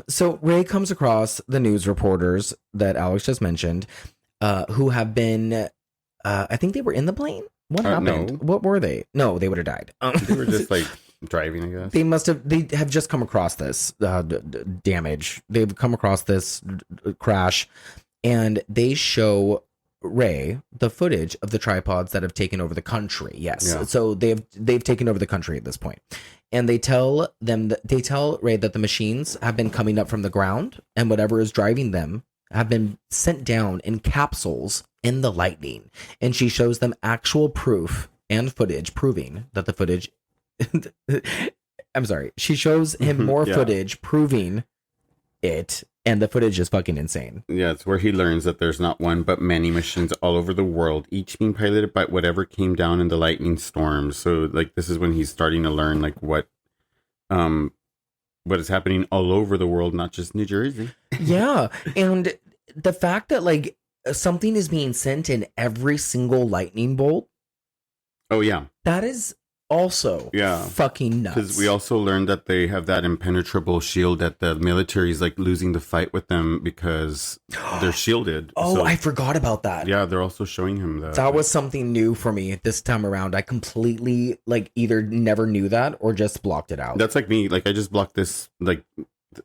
So Ray comes across the news reporters that Alex just mentioned, who have been, I think they were in the plane. What happened? No. What were they? No, they would have died. They were just like driving, I guess. They have just come across this damage. They've come across this crash, and they show Ray the footage of the tripods that have taken over the country. Yes. Yeah. So they've taken over the country at this point. And they tell Ray that the machines have been coming up from the ground, and whatever is driving them have been sent down in capsules in the lightning. And she shows them actual proof and footage proving that the footage... I'm sorry. She shows him more footage proving it, and the footage is fucking insane. Yeah, it's where he learns that there's not one but many machines all over the world, each being piloted by whatever came down in the lightning storm. So, like, this is when he's starting to learn, like, what is happening all over the world, not just New Jersey. Yeah, and the fact that, like, something is being sent in every single lightning bolt. Oh, yeah. That is also fucking nuts. Because we also learned that they have that impenetrable shield, that the military is like losing the fight with them because they're shielded. Oh, so, I forgot about that. Yeah, they're also showing him that. That was something new for me this time around. I completely like either never knew that or just blocked it out. That's like me. Like I just blocked this. Like,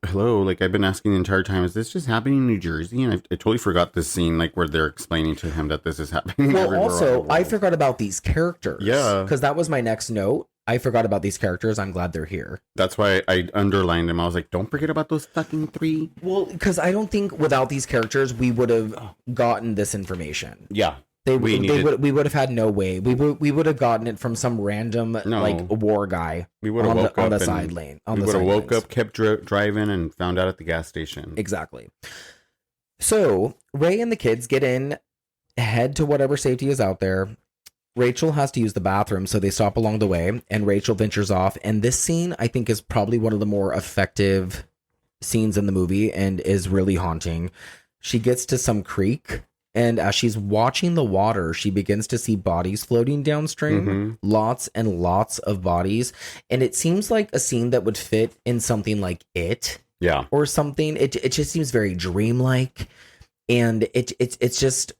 hello. Like I've been asking the entire time, is this just happening in New Jersey? And I totally forgot this scene, like where they're explaining to him that this is happening. Well, also I forgot about these characters. Yeah, because that was my next note. I forgot about these characters. I'm glad they're here. That's why I underlined them. I was like, don't forget about those fucking 3. Well, because I don't think without these characters we would have gotten this information. Yeah. We would have had no way. We would have gotten it from some random like war guy. We would have woke up on the side lane. We would have woke up, kept driving, and found out at the gas station. Exactly. So Ray and the kids get in, head to whatever safety is out there. Rachel has to use the bathroom, so they stop along the way, and Rachel ventures off. And this scene, I think, is probably one of the more effective scenes in the movie and is really haunting. She gets to some creek. And as she's watching the water, she begins to see bodies floating downstream. Mm-hmm. Lots and lots of bodies. And it seems like a scene that would fit in something like It. Yeah. Or something. It just seems very dreamlike. And it's just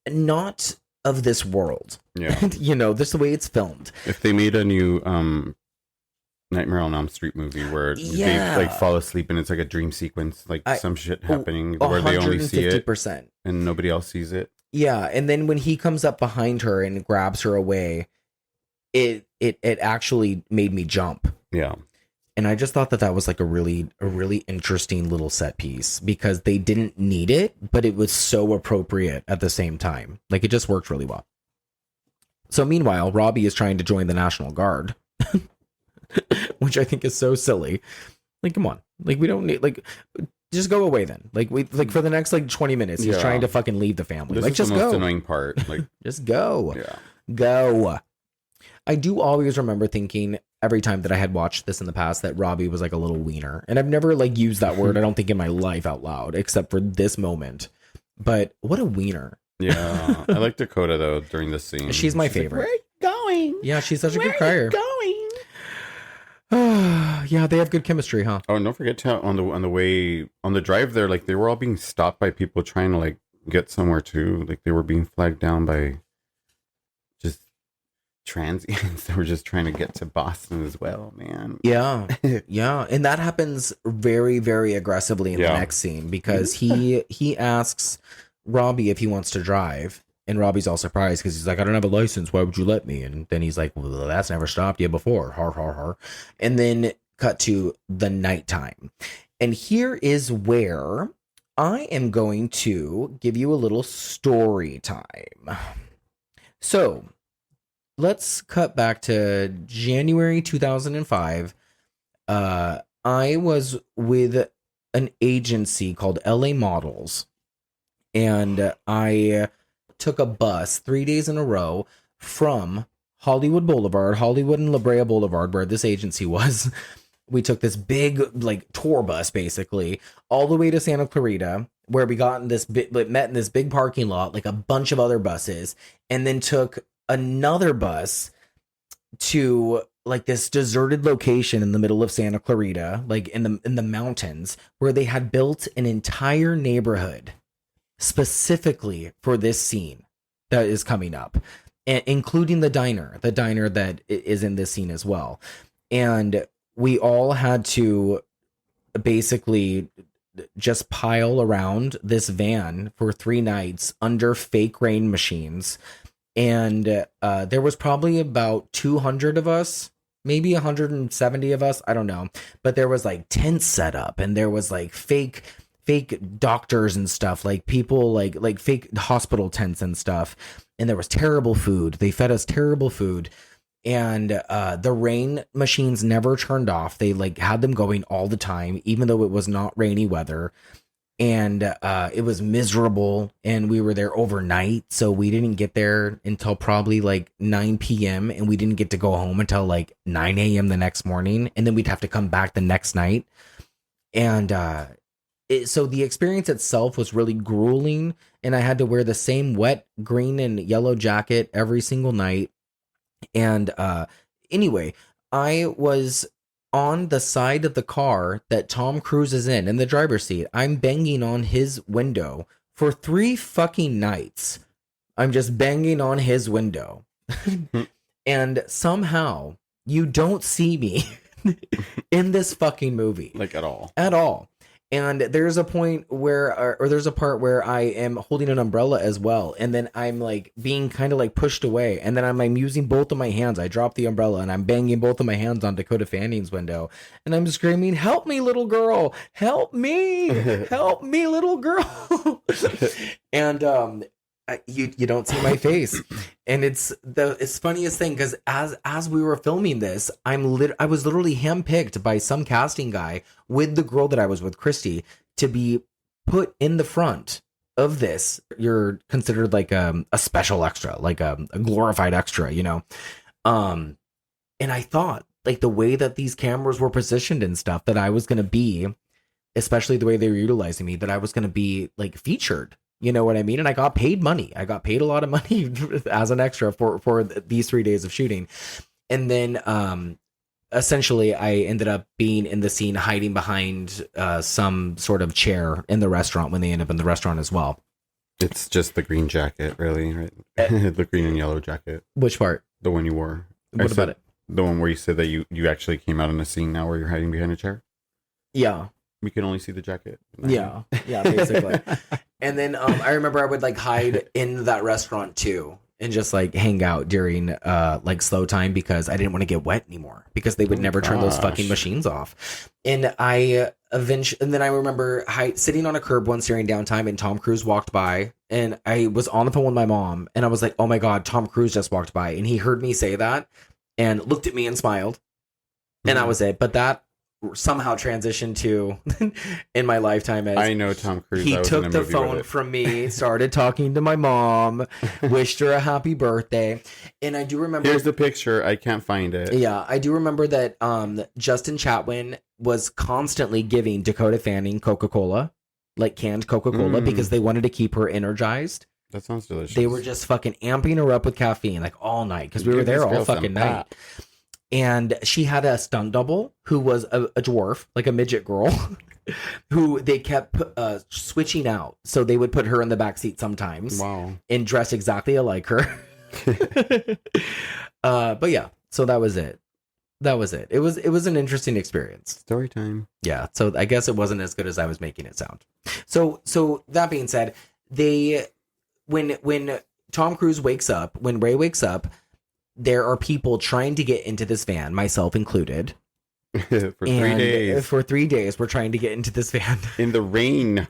not of this world. Yeah. You know, this is the way it's filmed. If they made a new Nightmare on Elm Street movie where they like fall asleep and it's like a dream sequence, like some shit happening where they only see it and nobody else sees it. Yeah, and then when he comes up behind her and grabs her away, it actually made me jump. Yeah. And I just thought that was like a really interesting little set piece because they didn't need it, but it was so appropriate at the same time. Like it just worked really well. So meanwhile, Robbie is trying to join the National Guard. Which I think is so silly. Like, come on. Like, we don't need, like, just go away then. Like, for the next, 20 minutes, he's trying to fucking leave the family. This like, is just the most go. annoying part. Like, just go. Yeah. Go. I do always remember thinking every time that I had watched this in the past that Robbie was like a little wiener. And I've never, used that word, I don't think, in my life out loud, except for this moment. But what a wiener. Yeah. I like Dakota, though, during this scene. She's my favorite. Like, where are you going? Yeah, she's such a good crier. Where are you going? Yeah, they have good chemistry, huh? Oh, and don't forget to on the drive there, like they were all being stopped by people trying to get somewhere too. Like they were being flagged down by just transients that were just trying to get to Boston as well, man. Yeah, yeah, and that happens very, very aggressively in the next scene because he asks Robbie if he wants to drive. And Robbie's all surprised because he's like, I don't have a license. Why would you let me? And then he's like, well, that's never stopped you before. Har, har, har. And then cut to the nighttime. And here is where I am going to give you a little story time. So let's cut back to January 2005. I was with an agency called LA Models. And I took a bus 3 days in a row from Hollywood and La Brea Boulevard, where this agency was. We took this big tour bus basically all the way to Santa Clarita, where we got in this met in this big parking lot, like a bunch of other buses, and then took another bus to this deserted location in the middle of Santa Clarita, in the mountains, where they had built an entire neighborhood specifically for this scene that is coming up, including the diner that is in this scene as well. And we all had to basically just pile around this van for 3 nights under fake rain machines. And there was probably about 200 of us, maybe 170 of us, I don't know. But there was tents set up, and there was fake fake doctors and stuff, like people like fake hospital tents and stuff. And there was terrible food. They fed us terrible food. And the rain machines never turned off. They like had them going all the time, even though it was not rainy weather. And it was miserable. And we were there overnight. So we didn't get there until probably like 9 p.m. And we didn't get to go home until like 9 a.m. the next morning. And then we'd have to come back the next night. And so the experience itself was really grueling. And I had to wear the same wet green and yellow jacket every single night. And anyway, I was on the side of the car that Tom Cruise is in the driver's seat. I'm banging on his window for 3 fucking nights. I'm just banging on his window. And somehow you don't see me in this fucking movie. Like at all. At all. And there's a point where, or there's a part where I am holding an umbrella as well. And then I'm like being kind of like pushed away. And then I'm using both of my hands. I drop the umbrella and I'm banging both of my hands on Dakota Fanning's window. And I'm screaming, "Help me, little girl. Help me. Help me, little girl." And you don't see my face. And it's the funniest thing, because as we were filming this, I was literally handpicked by some casting guy with the girl that I was with, Christy, to be put in the front of this. You're considered like a special extra, like a glorified extra, you know. And I thought, like, the way that these cameras were positioned and stuff, that I was going to be, especially the way they were utilizing me, that I was going to be like featured. You know what I mean? And I got paid money. I got paid a lot of money as an extra for these 3 days of shooting. And then essentially I ended up being in the scene, hiding behind some sort of chair in the restaurant when they end up in the restaurant as well. It's just the green jacket, really, right? The green and yellow jacket. Which part? The one you wore. What about it? The one where you said that you actually came out in a scene now where you're hiding behind a chair? Yeah. We can only see the jacket. Yeah, basically. And then I remember I would like hide in that restaurant too, and just like hang out during like slow time, because I didn't want to get wet anymore, because they would never turn those fucking machines off. And and then I remember sitting on a curb once during downtime, and Tom Cruise walked by, and I was on the phone with my mom, and I was like, "Oh my God, Tom Cruise just walked by," and he heard me say that and looked at me and smiled, and that was it. But that somehow transitioned to in my lifetime as I know Tom Cruise. He took the phone from me, started talking to my mom, wished her a happy birthday. And I do remember, here's the picture, I can't find it. Yeah, I do remember that Justin Chatwin was constantly giving Dakota Fanning Coca-Cola, like canned Coca-Cola, because they wanted to keep her energized. That sounds delicious. They were just fucking amping her up with caffeine like all night, because we were there all fucking night. And she had a stunt double who was a dwarf, like a midget girl, who they kept switching out. So they would put her in the back seat sometimes. Wow. And dress exactly like her. But yeah, so that was it. It was an interesting experience. Story time. Yeah. So I guess it wasn't as good as I was making it sound. So that being said, when Tom Cruise wakes up, when Ray wakes up, there are people trying to get into this van, myself included. For 3 days. For 3 days, we're trying to get into this van. In the rain.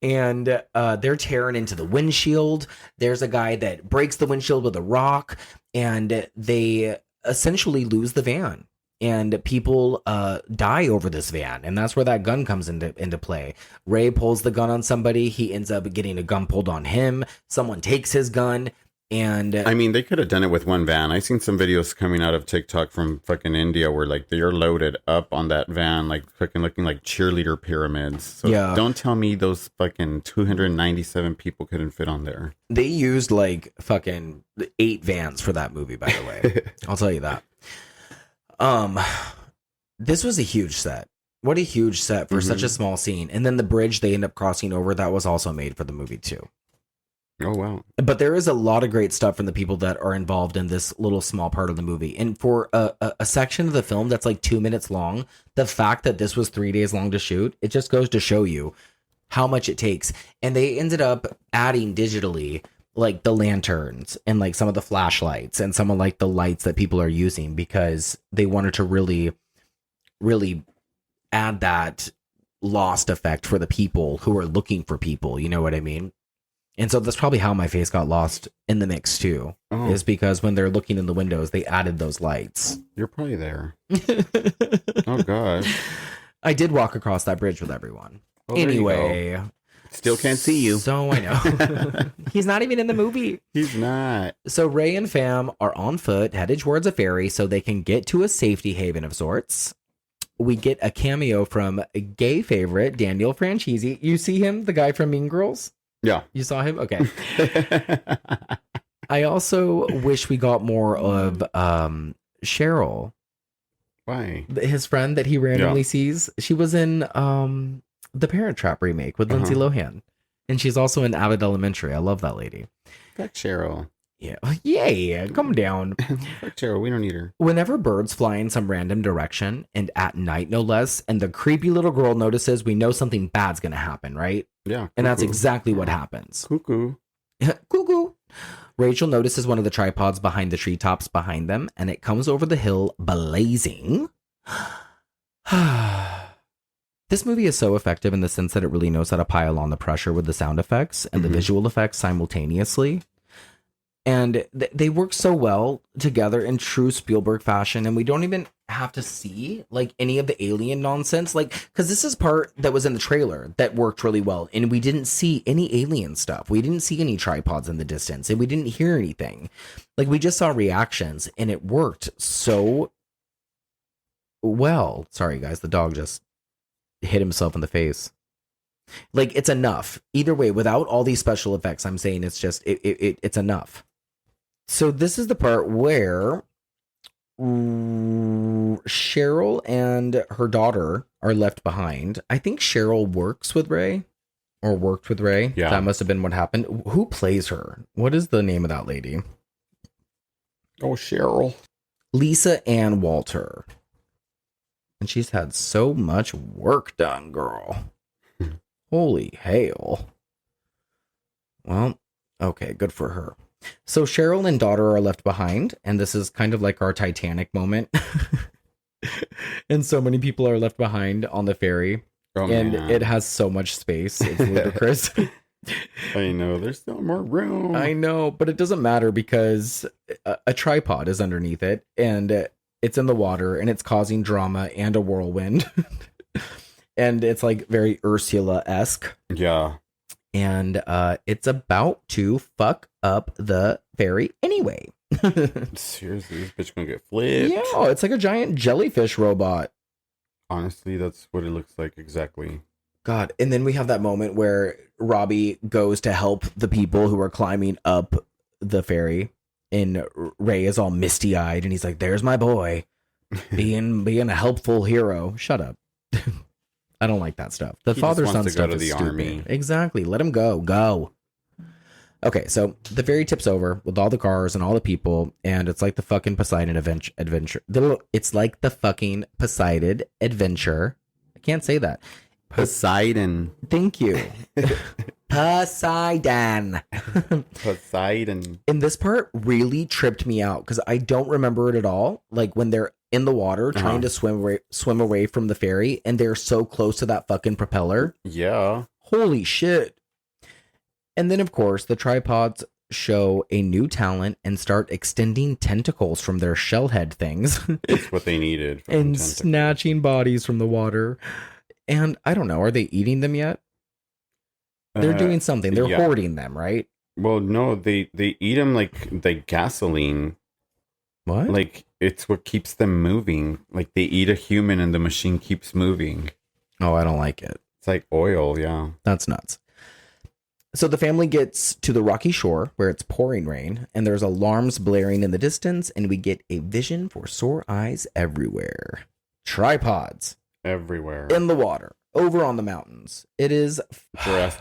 And they're tearing into the windshield. There's a guy that breaks the windshield with a rock. And they essentially lose the van. And people die over this van. And that's where that gun comes into play. Ray pulls the gun on somebody. He ends up getting a gun pulled on him. Someone takes his gun. And I mean, they could have done it with one van. I seen some videos coming out of TikTok from fucking India where like they're loaded up on that van, like fucking looking like cheerleader pyramids. So yeah. Don't tell me those fucking 297 people couldn't fit on there. They used like fucking 8 vans for that movie, by the way. I'll tell you that. This was a huge set. What a huge set for such a small scene. And then the bridge they end up crossing over, that was also made for the movie too. Oh, wow. But there is a lot of great stuff from the people that are involved in this little small part of the movie. And for a section of the film that's like 2 minutes long, the fact that this was 3 days long to shoot, it just goes to show you how much it takes. And they ended up adding digitally like the lanterns and like some of the flashlights and some of like the lights that people are using, because they wanted to really, really add that lost effect for the people who are looking for people. You know what I mean? And so that's probably how my face got lost in the mix too, is because when they're looking in the windows, they added those lights. You're probably there. Oh, God. I did walk across that bridge with everyone. Oh, anyway. Still can't see you. So I know. He's not even in the movie. He's not. So Ray and fam are on foot, headed towards a ferry so they can get to a safety haven of sorts. We get a cameo from a gay favorite, Daniel Franchisi. You see him, the guy from Mean Girls? Yeah. You saw him? Okay. I also wish we got more of Cheryl. Why? His friend that he randomly sees. She was in the Parent Trap remake with Lindsay Lohan. And she's also in Abbott Elementary. I love that lady. Fuck Cheryl. Yeah. Yeah. Come down. Fuck Cheryl. We don't need her. Whenever birds fly in some random direction, and at night no less, and the creepy little girl notices, we know something bad's going to happen, right? Yeah. Cuckoo. And that's exactly what happens. Cuckoo. Cuckoo. Rachel notices one of the tripods behind the treetops behind them, and it comes over the hill blazing. This movie is so effective in the sense that it really knows how to pile on the pressure with the sound effects and the visual effects simultaneously. And they work so well together in true Spielberg fashion. And we don't even have to see like any of the alien nonsense. Like, because this is part that was in the trailer that worked really well. And we didn't see any alien stuff. We didn't see any tripods in the distance. And we didn't hear anything. Like, we just saw reactions. And it worked so well. Sorry, guys. The dog just hit himself in the face. Like, it's enough. Either way, without all these special effects, I'm saying it's just, it's enough. So this is the part where Cheryl and her daughter are left behind. I think Cheryl works with Ray, or worked with Ray. Yeah. That must have been what happened. Who plays her? What is the name of that lady? Oh, Cheryl. Lisa Ann Walter. And she's had so much work done, girl. Holy hail. Well, okay, good for her. So Cheryl and daughter are left behind, and this is kind of like our Titanic moment. And so many people are left behind on the ferry. Oh, and man. It has so much space. It's ludicrous. I know, there's still more room. I know, but it doesn't matter because a tripod is underneath it, and it's in the water, and it's causing drama and a whirlwind. And it's like very Ursula-esque. Yeah. And it's about to fuck up the ferry anyway. Seriously, this bitch gonna get flipped. Yeah, it's like a giant jellyfish robot. Honestly, that's what it looks like exactly. God. And then we have that moment where Robbie goes to help the people who are climbing up the ferry. And Ray is all misty-eyed. And he's like, there's my boy. Being a helpful hero. Shut up. I don't like that stuff. The father-son stuff is stupid. Army. Exactly. Let him go. Go. Okay, so the ferry tips over with all the cars and all the people, and it's like the fucking Poseidon adventure. It's like the fucking Poseidon adventure. I can't say that. Poseidon. Thank you. Poseidon. Poseidon. And this part really tripped me out because I don't remember it at all. Like when they're in the water trying to swim away from the ferry, and they're so close to that fucking propeller. Yeah. Holy shit. And then, of course, the tripods show a new talent and start extending tentacles from their shell head things. That's what they needed. And snatching bodies from the water. And I don't know, are they eating them yet? They're doing something. They're hoarding them, right? Well, no, they eat them like gasoline. What? Like, it's what keeps them moving. Like, they eat a human and the machine keeps moving. Oh, I don't like it. It's like oil, yeah. That's nuts. So the family gets to the rocky shore where it's pouring rain, and there's alarms blaring in the distance, and we get a vision for sore eyes everywhere. Tripods. Everywhere. In the water. Over on the mountains. It is...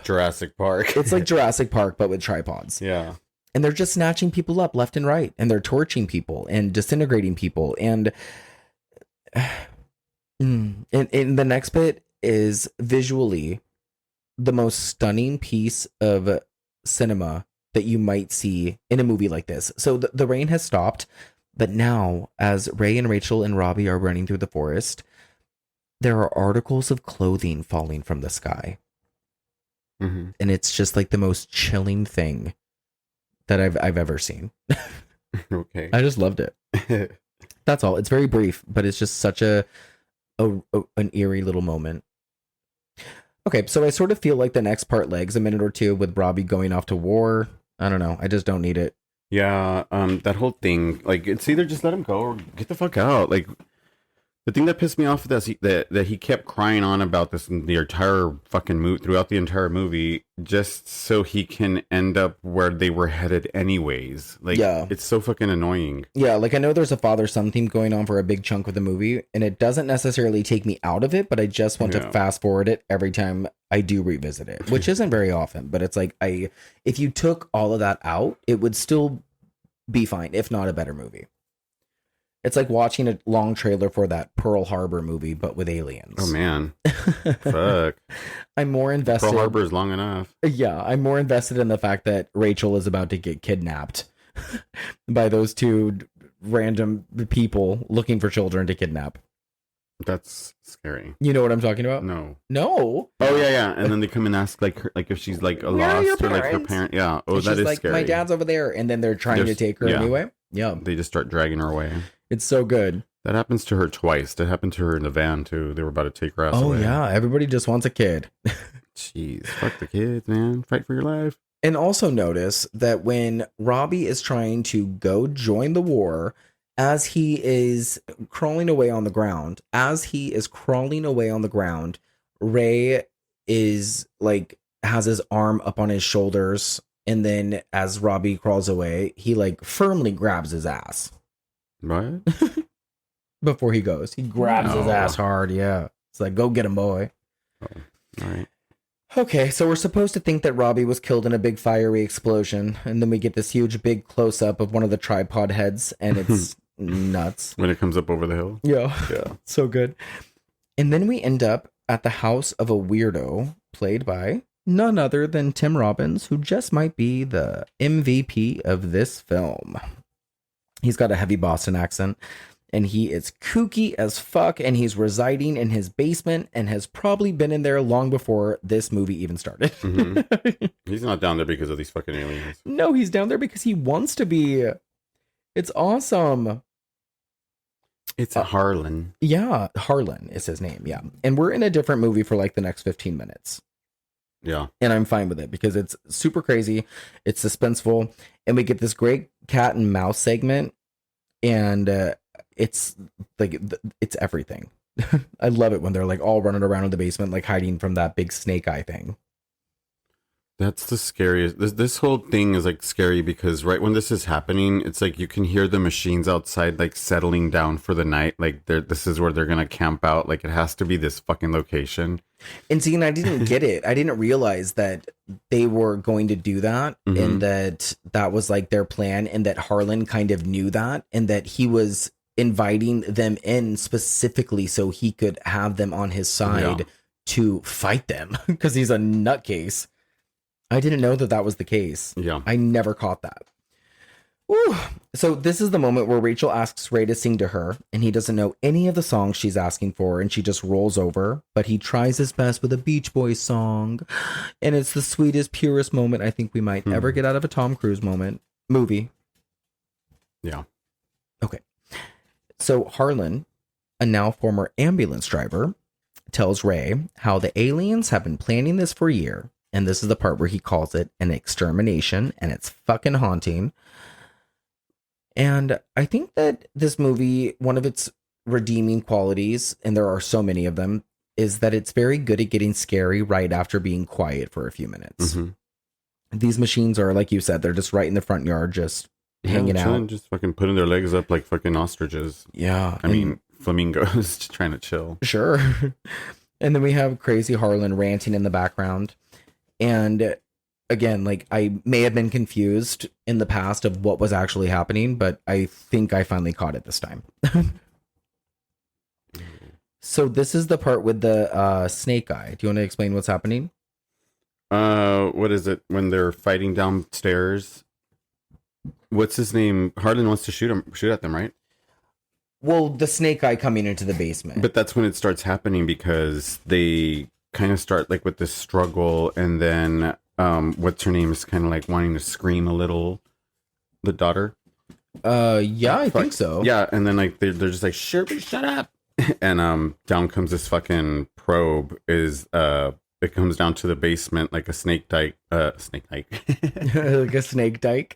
Jurassic Park. It's like Jurassic Park, but with tripods. Yeah. And they're just snatching people up left and right, and they're torching people and disintegrating people. And in the next bit is visually the most stunning piece of cinema that you might see in a movie like this. So the rain has stopped, but now as Ray and Rachel and Robbie are running through the forest, there are articles of clothing falling from the sky. Mm-hmm. And it's just like the most chilling thing that I've ever seen. Okay. I just loved it. That's all. It's very brief, but it's just such an eerie little moment. Okay, so I sort of feel like the next part lags a minute or two with Robbie going off to war. I don't know. I just don't need it. Yeah, that whole thing, like, it's either just let him go or get the fuck out. Like, the thing that pissed me off is that he kept crying on about this in the entire fucking movie, throughout the entire movie, just so he can end up where they were headed anyways. Like, yeah. It's so fucking annoying. Yeah, like, I know there's a father-son theme going on for a big chunk of the movie, and it doesn't necessarily take me out of it, but I just want to fast forward it every time I do revisit it, which isn't very often, but it's like, if you took all of that out, it would still be fine, if not a better movie. It's like watching a long trailer for that Pearl Harbor movie, but with aliens. Oh, man. Fuck. I'm more invested. Pearl Harbor is long enough. Yeah, I'm more invested in the fact that Rachel is about to get kidnapped by those two random people looking for children to kidnap. That's scary. You know what I'm talking about? No. No? Oh, yeah. And then they come and ask, like, her, like if she's, like, lost or, like, her parent. Yeah. Oh, and that is like, scary. My dad's over there. And then they're trying to take her anyway. Yeah. They just start dragging her away. It's so good. That happens to her twice. That happened to her in the van, too. They were about to take her ass away. Oh, yeah. Everybody just wants a kid. Jeez. Fuck the kids, man. Fight for your life. And also notice that when Robbie is trying to go join the war, as he is crawling away on the ground, Ray is like, has his arm up on his shoulders. And then as Robbie crawls away, he like firmly grabs his ass. What? Before he goes, he grabs his ass hard. Yeah. It's like, go get him, boy. Oh, all right. Okay, so we're supposed to think that Robbie was killed in a big fiery explosion. And then we get this huge big close up of one of the tripod heads. And it's nuts. When it comes up over the hill. Yeah. Yeah. So good. And then we end up at the house of a weirdo played by none other than Tim Robbins, who just might be the MVP of this film. He's got a heavy Boston accent, and he is kooky as fuck, and he's residing in his basement and has probably been in there long before this movie even started. Mm-hmm. He's not down there because of these fucking aliens. No, he's down there because he wants to be. It's awesome. It's Harlan. Yeah, Harlan is his name, yeah. And we're in a different movie for like the next 15 minutes. Yeah. And I'm fine with it because it's super crazy. It's suspenseful. And we get this great cat and mouse segment. And it's like, it's everything. I love it when they're like all running around in the basement, like hiding from that big snake eye thing. That's the scariest. This whole thing is like scary because right when this is happening, it's like you can hear the machines outside like settling down for the night. Like this is where they're gonna camp out. Like it has to be this fucking location. And see, and I didn't get it. I didn't realize that they were going to do that, and that was like their plan, and that Harlan kind of knew that, and that he was inviting them in specifically so he could have them on his side to fight them because he's a nutcase. I didn't know that was the case. Yeah. I never caught that. Woo. So this is the moment where Rachel asks Ray to sing to her, and he doesn't know any of the songs she's asking for, and she just rolls over, but he tries his best with a Beach Boys song, and it's the sweetest, purest moment I think we might ever get out of a Tom Cruise movie. Yeah. Okay. So Harlan, a now former ambulance driver, tells Ray how the aliens have been planning this for a year. And this is the part where he calls it an extermination, and it's fucking haunting. And I think that this movie, one of its redeeming qualities, and there are so many of them, is that it's very good at getting scary right after being quiet for a few minutes. Mm-hmm. These machines are, like you said, they're just right in the front yard, just hanging out. Just fucking putting their legs up like fucking ostriches. Yeah. I mean, flamingos just trying to chill. Sure. And then we have crazy Harlan ranting in the background. And again, like I may have been confused in the past of what was actually happening, but I think I finally caught it this time. So this is the part with the snake eye. Do you want to explain what's happening? What is it when they're fighting downstairs? What's his name? Harlan wants to shoot at them, right? Well, the snake eye coming into the basement. But that's when it starts happening because they kind of start like with this struggle, and then what's her name is kind of like wanting to scream a little. The daughter. Yeah, I think so. Yeah, and then like they're just like shut up, and down comes this fucking probe. It comes down to the basement like a snake dike, like a snake dike,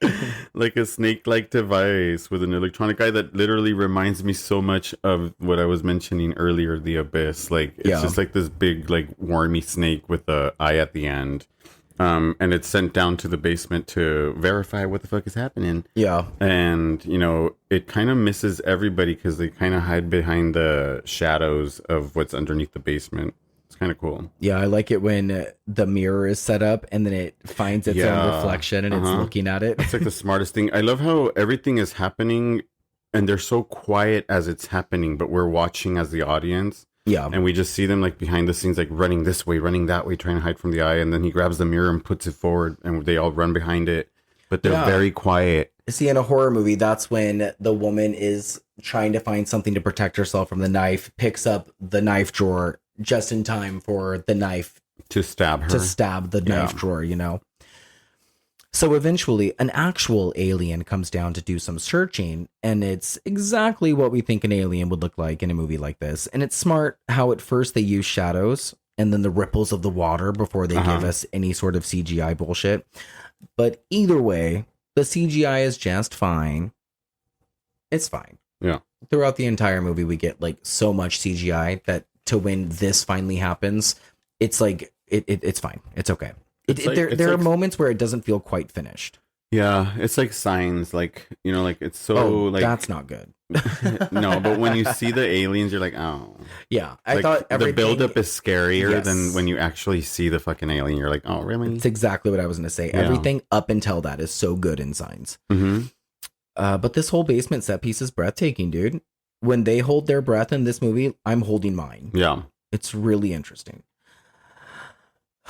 like a snake-like device with an electronic eye that literally reminds me so much of what I was mentioning earlier, the Abyss. Like it's just like this big like wormy snake with the eye at the end. And it's sent down to the basement to verify what the fuck is happening. Yeah. And, you know, it kind of misses everybody because they kind of hide behind the shadows of what's underneath the basement. It's kind of cool. Yeah, I like it when the mirror is set up and then it finds its own reflection and it's looking at it. It's like the smartest thing. I love how everything is happening and they're so quiet as it's happening, but we're watching as the audience. Yeah. And we just see them like behind the scenes, like running this way, running that way, trying to hide from the eye. And then he grabs the mirror and puts it forward and they all run behind it. But they're very quiet. See, in a horror movie, that's when the woman is trying to find something to protect herself from the knife, picks up the knife drawer just in time for the knife to stab her. To stab the knife drawer, you know. So eventually, an actual alien comes down to do some searching, and it's exactly what we think an alien would look like in a movie like this. And it's smart how at first they use shadows and then the ripples of the water before they give us any sort of CGI bullshit. But either way, the CGI is just fine. It's fine. Yeah. Throughout the entire movie, we get like so much CGI that to when this finally happens, it's like it's fine. It's okay. There are moments where it doesn't feel quite finished. Yeah, it's like Signs, like, you know, like it's so like that's not good. No, but when you see the aliens, you're like, oh. Yeah, I thought the buildup is scarier than when you actually see the fucking alien. You're like, oh, really? It's exactly what I was going to say. Yeah. Everything up until that is so good in Signs. Mm-hmm. But this whole basement set piece is breathtaking, dude. When they hold their breath in this movie, I'm holding mine. Yeah. It's really interesting.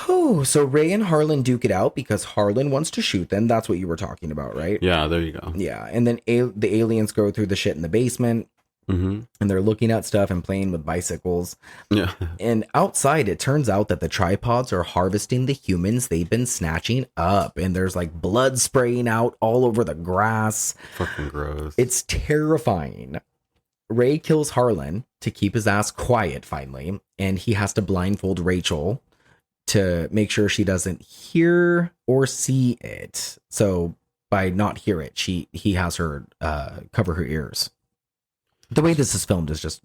Oh, so Ray and Harlan duke it out because Harlan wants to shoot them. That's what you were talking about, right? Yeah, there you go. Yeah, and then the aliens go through the shit in the basement, and they're looking at stuff and playing with bicycles. Yeah. And outside, it turns out that the tripods are harvesting the humans they've been snatching up, and there's like blood spraying out all over the grass. Fucking gross. It's terrifying. Ray kills Harlan to keep his ass quiet finally, and he has to blindfold Rachel to make sure she doesn't hear or see it. So by not hear it, he has her cover her ears. The way this is filmed is just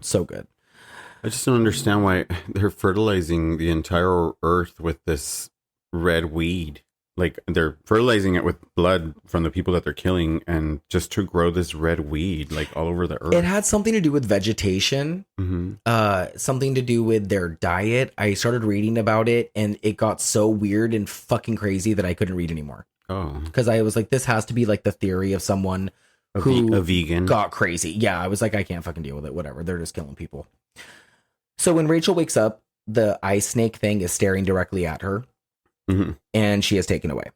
so good. I just don't understand why they're fertilizing the entire earth with this red weed. Like they're fertilizing it with blood from the people that they're killing, and just to grow this red weed like all over the earth. It had something to do with vegetation, something to do with their diet. I started reading about it, and it got so weird and fucking crazy that I couldn't read anymore. Oh, because I was like, this has to be like the theory of someone who a vegan got crazy. Yeah, I was like, I can't fucking deal with it. Whatever, they're just killing people. So when Rachel wakes up, the ice snake thing is staring directly at her. And she is taken away.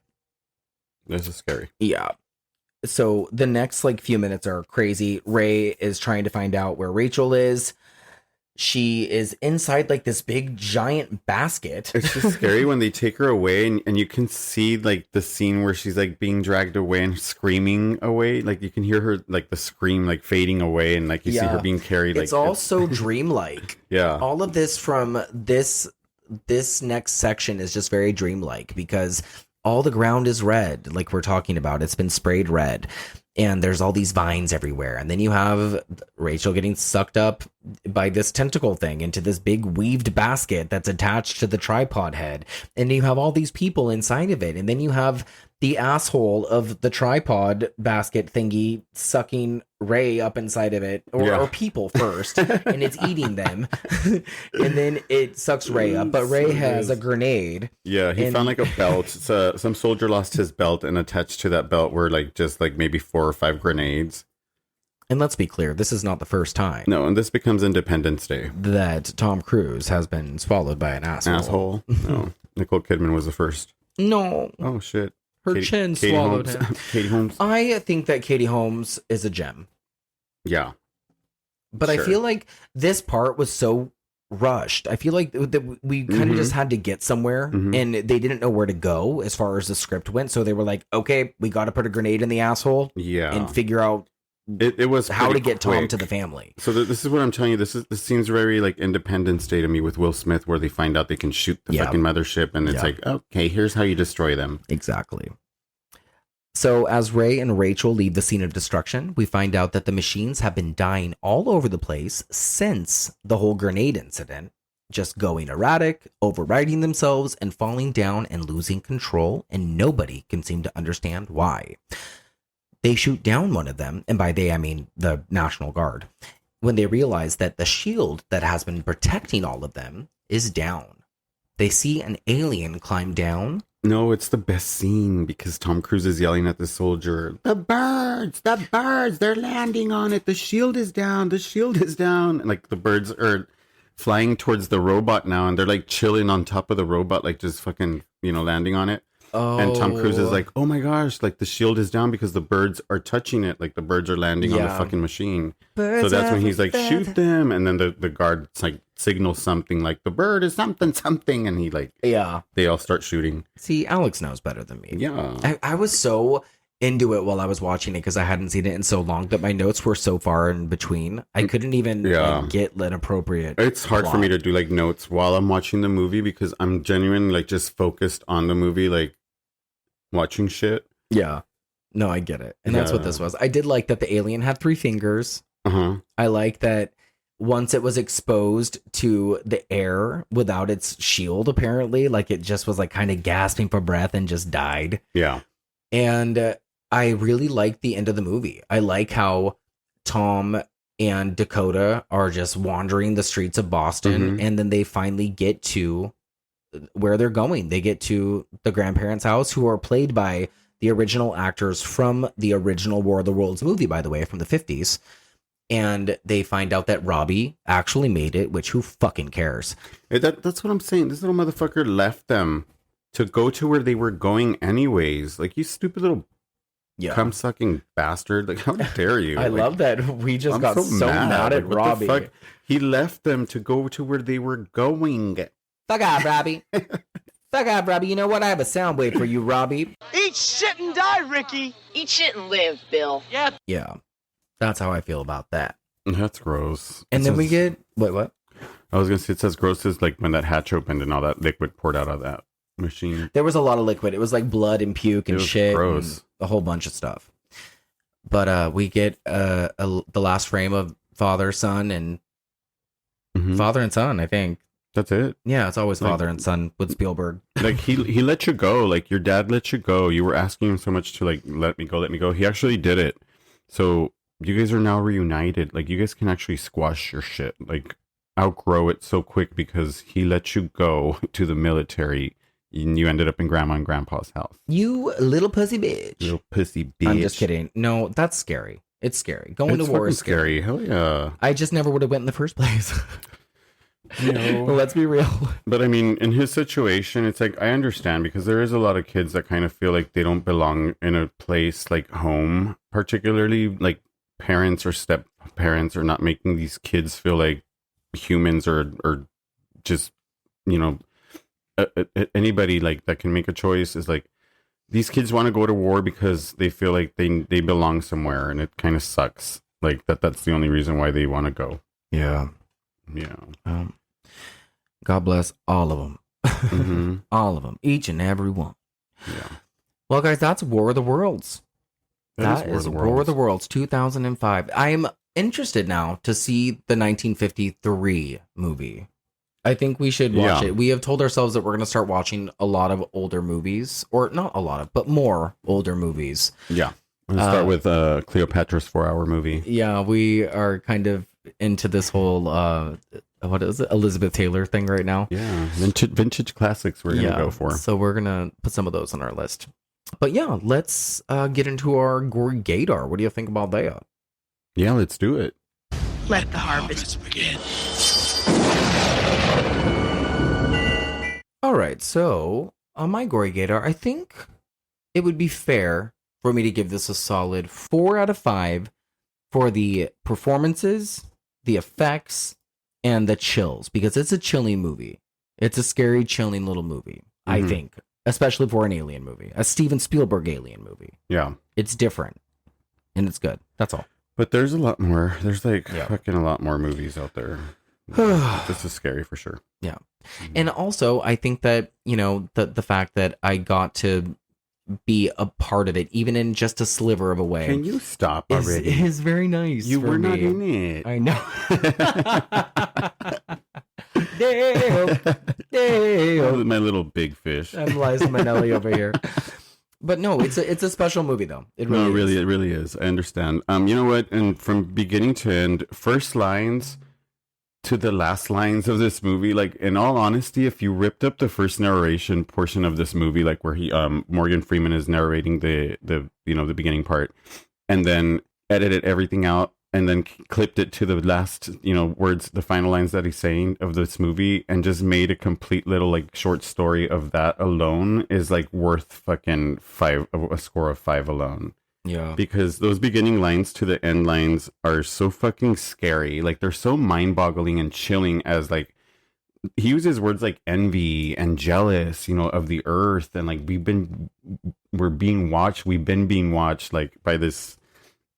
This is scary. Yeah. So the next like few minutes are crazy. Ray is trying to find out where Rachel is. She is inside like this big giant basket. It's just scary when they take her away and you can see like the scene where she's like being dragged away and screaming away. Like you can hear her like the scream like fading away and like you see her being carried. It's all so dreamlike. Yeah. All of this from this next section is just very dreamlike because all the ground is red, like we're talking about. It's been sprayed red, and there's all these vines everywhere. And then you have Rachel getting sucked up by this tentacle thing into this big weaved basket that's attached to the tripod head. And you have all these people inside of it. And then you have the asshole of the tripod basket thingy sucking Ray up inside of it, or people first, and it's eating them. And then it sucks Ray up. But Ray has a grenade. Yeah, he found like a belt. So some soldier lost his belt, and attached to that belt were like just like maybe 4 or 5 grenades. And let's be clear, this is not the first time. No, and this becomes Independence Day. That Tom Cruise has been swallowed by an asshole. No, Nicole Kidman was the first. No. Oh, shit. Her chin swallowed him. Katie Holmes. I think that Katie Holmes is a gem. Yeah. But I feel like this part was so rushed. I feel like that we kind of just had to get somewhere, and they didn't know where to go as far as the script went. So they were like, okay, we got to put a grenade in the asshole and figure out it was how to get Tom to the family. So this is what I'm telling you. This seems very like Independence Day to me with Will Smith, where they find out they can shoot the fucking mothership, and it's like, okay, here's how you destroy them. Exactly. So as Ray and Rachel leave the scene of destruction, we find out that the machines have been dying all over the place since the whole grenade incident, just going erratic, overriding themselves, and falling down and losing control, and nobody can seem to understand why. They shoot down one of them, and by they I mean the National Guard, when they realize that the shield that has been protecting all of them is down. They see an alien climb down. No, it's the best scene because Tom Cruise is yelling at the soldier, the birds, they're landing on it. The shield is down. And like the birds are flying towards the robot now, and they're like chilling on top of the robot, like just fucking, landing on it. Oh. And Tom Cruise is like, oh my gosh, like the shield is down because the birds are touching it. Like the birds are landing on the fucking machine. Birds so that's when he's like, shoot them. And then the guard like signals something like the bird is something. And he like, they all start shooting. See, Alex knows better than me. Yeah. I was so into it while I was watching it because I hadn't seen it in so long that my notes were so far in between. I couldn't even get an appropriate. It's hard for me to do like notes while I'm watching the movie because I'm genuinely like just focused on the movie, like watching shit. Yeah. No, I get it. And that's what this was. I did like that the alien had 3 fingers. I like that once it was exposed to the air without its shield, apparently, like it just was like kind of gasping for breath and just died. Yeah. And I really like the end of the movie. I like how Tom and Dakota are just wandering the streets of Boston, and then they finally get to where they're going. They get to the grandparents' house, who are played by the original actors from the original War of the Worlds movie, by the way, from the 50s. And they find out that Robbie actually made it, which who fucking cares? That's what I'm saying. This little motherfucker left them to go to where they were going anyways. Like, you stupid little cum-sucking bastard. Like, how dare you? I love that we just got so mad at Robbie. The fuck? He left them to go to where they were going. Fuck off, Robbie. Fuck off, Robbie. You know what? I have a sound wave for you, Robbie. Eat shit and die, Ricky. Eat shit and live, Bill. Yeah. Yeah. That's how I feel about that. That's gross. And then we get... What? I was going to say, it says gross is like when that hatch opened and all that liquid poured out of that machine. There was a lot of liquid. It was like blood and puke and shit. Gross. And a whole bunch of stuff. But we get the last frame of father, son, and father and son, I think. That's it. Yeah, it's always father and son with Spielberg. Like he let you go. Like your dad let you go. You were asking him so much to like let me go. He actually did it. So you guys are now reunited. Like you guys can actually squash your shit. Like outgrow it so quick because he let you go to the military and you ended up in grandma and grandpa's house. You little pussy bitch. Little pussy bitch. I'm just kidding. No, that's scary. It's scary. Going to war is scary. Hell yeah. I just never would have went in the first place. No. Well, let's be real. But I mean, in his situation, it's like, I understand because there is a lot of kids that kind of feel like they don't belong in a place like home, particularly like parents or step parents are not making these kids feel like humans or just, anybody like that can make a choice is like, these kids want to go to war because they feel like they belong somewhere, and it kind of sucks. Like that's the only reason why they want to go. Yeah. Yeah. God bless all of them. All of them. Each and every one. Yeah. Well, guys, that's War of the Worlds. That is War of the Worlds 2005. I am interested now to see the 1953 movie. I think we should watch it. We have told ourselves that we're going to start watching a lot of older movies, or not a lot of, but more older movies. Yeah. Let's start with Cleopatra's 4-hour movie. Yeah, we are kind of into this whole what is it, Elizabeth Taylor thing right now. Yeah, vintage classics we're gonna go for. So we're gonna put some of those on our list. But yeah, let's get into our Gory Gaydar. What do you think about that? Yeah, let's do it. Let the harvest begin. All right, so on my Gory Gaydar, I think it would be fair for me to give this a solid 4 out of 5 for the performances, the effects, and the chills, because it's a chilling movie. It's a scary, chilling little movie, I think, especially for an alien movie, a Steven Spielberg alien movie. Yeah. It's different, and it's good. That's all. But there's a lot more. There's fucking a lot more movies out there. This is scary for sure. Yeah. And also, I think that, the fact that I got to be a part of it, even in just a sliver of a way. Can you stop already? Is very nice. You were not in it. I know. Damn. My little big fish. I'm Liza Minnelli over here. But no, it's a special movie though. It really is. I understand. You know what? And from beginning to end, first lines to the last lines of this movie, like, in all honesty, if you ripped up the first narration portion of this movie, like where he Morgan Freeman is narrating the beginning part, and then edited everything out and then clipped it to the last words, the final lines that he's saying of this movie, and just made a complete little like short story of that alone, is like worth fucking a score of 5 alone. Yeah. Because those beginning lines to the end lines are so fucking scary. Like, they're so mind-boggling and chilling, as like he uses words like envy and jealous, of the earth, and like we've been being watched like by this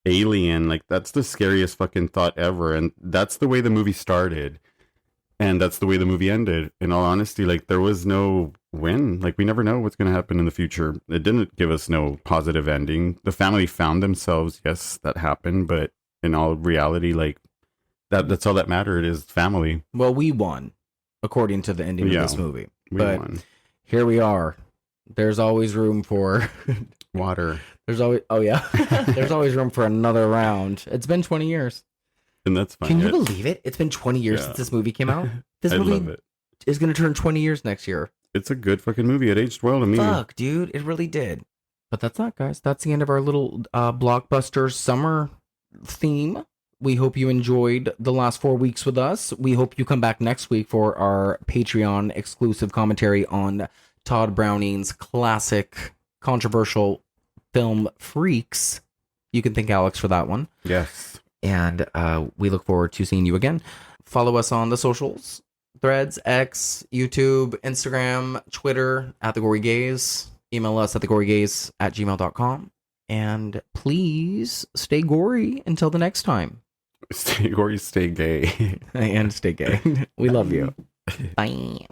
alien. Like, that's the scariest fucking thought ever, and that's the way the movie started, and that's the way the movie ended. In all honesty, like, there was no win. Like, we never know what's going to happen in the future. It didn't give us no positive ending. The family found themselves. Yes, that happened, but in all reality, like, that's all that mattered, is family. Well, we won, according to the ending of this movie. We won. Here we are. There's always room for water. There's always room for another round. It's been 20 years. And that's fine. Can you believe it? It's been 20 years since this movie came out. This movie love it. Is going to turn 20 years next year. It's a good fucking movie. It aged well to me. Fuck, dude. It really did. But that's not, guys. That's the end of our little Blockbuster Summer theme. We hope you enjoyed the last 4 weeks with us. We hope you come back next week for our Patreon exclusive commentary on Todd Browning's classic controversial film Freaks. You can thank Alex for that one. Yes. And we look forward to seeing you again. Follow us on the socials. Threads, X, YouTube, Instagram, Twitter, @TheGoryGaze. Email us at thegorygaze@gmail.com. And please stay gory until the next time. Stay gory, stay gay. And stay gay. We love you. Bye.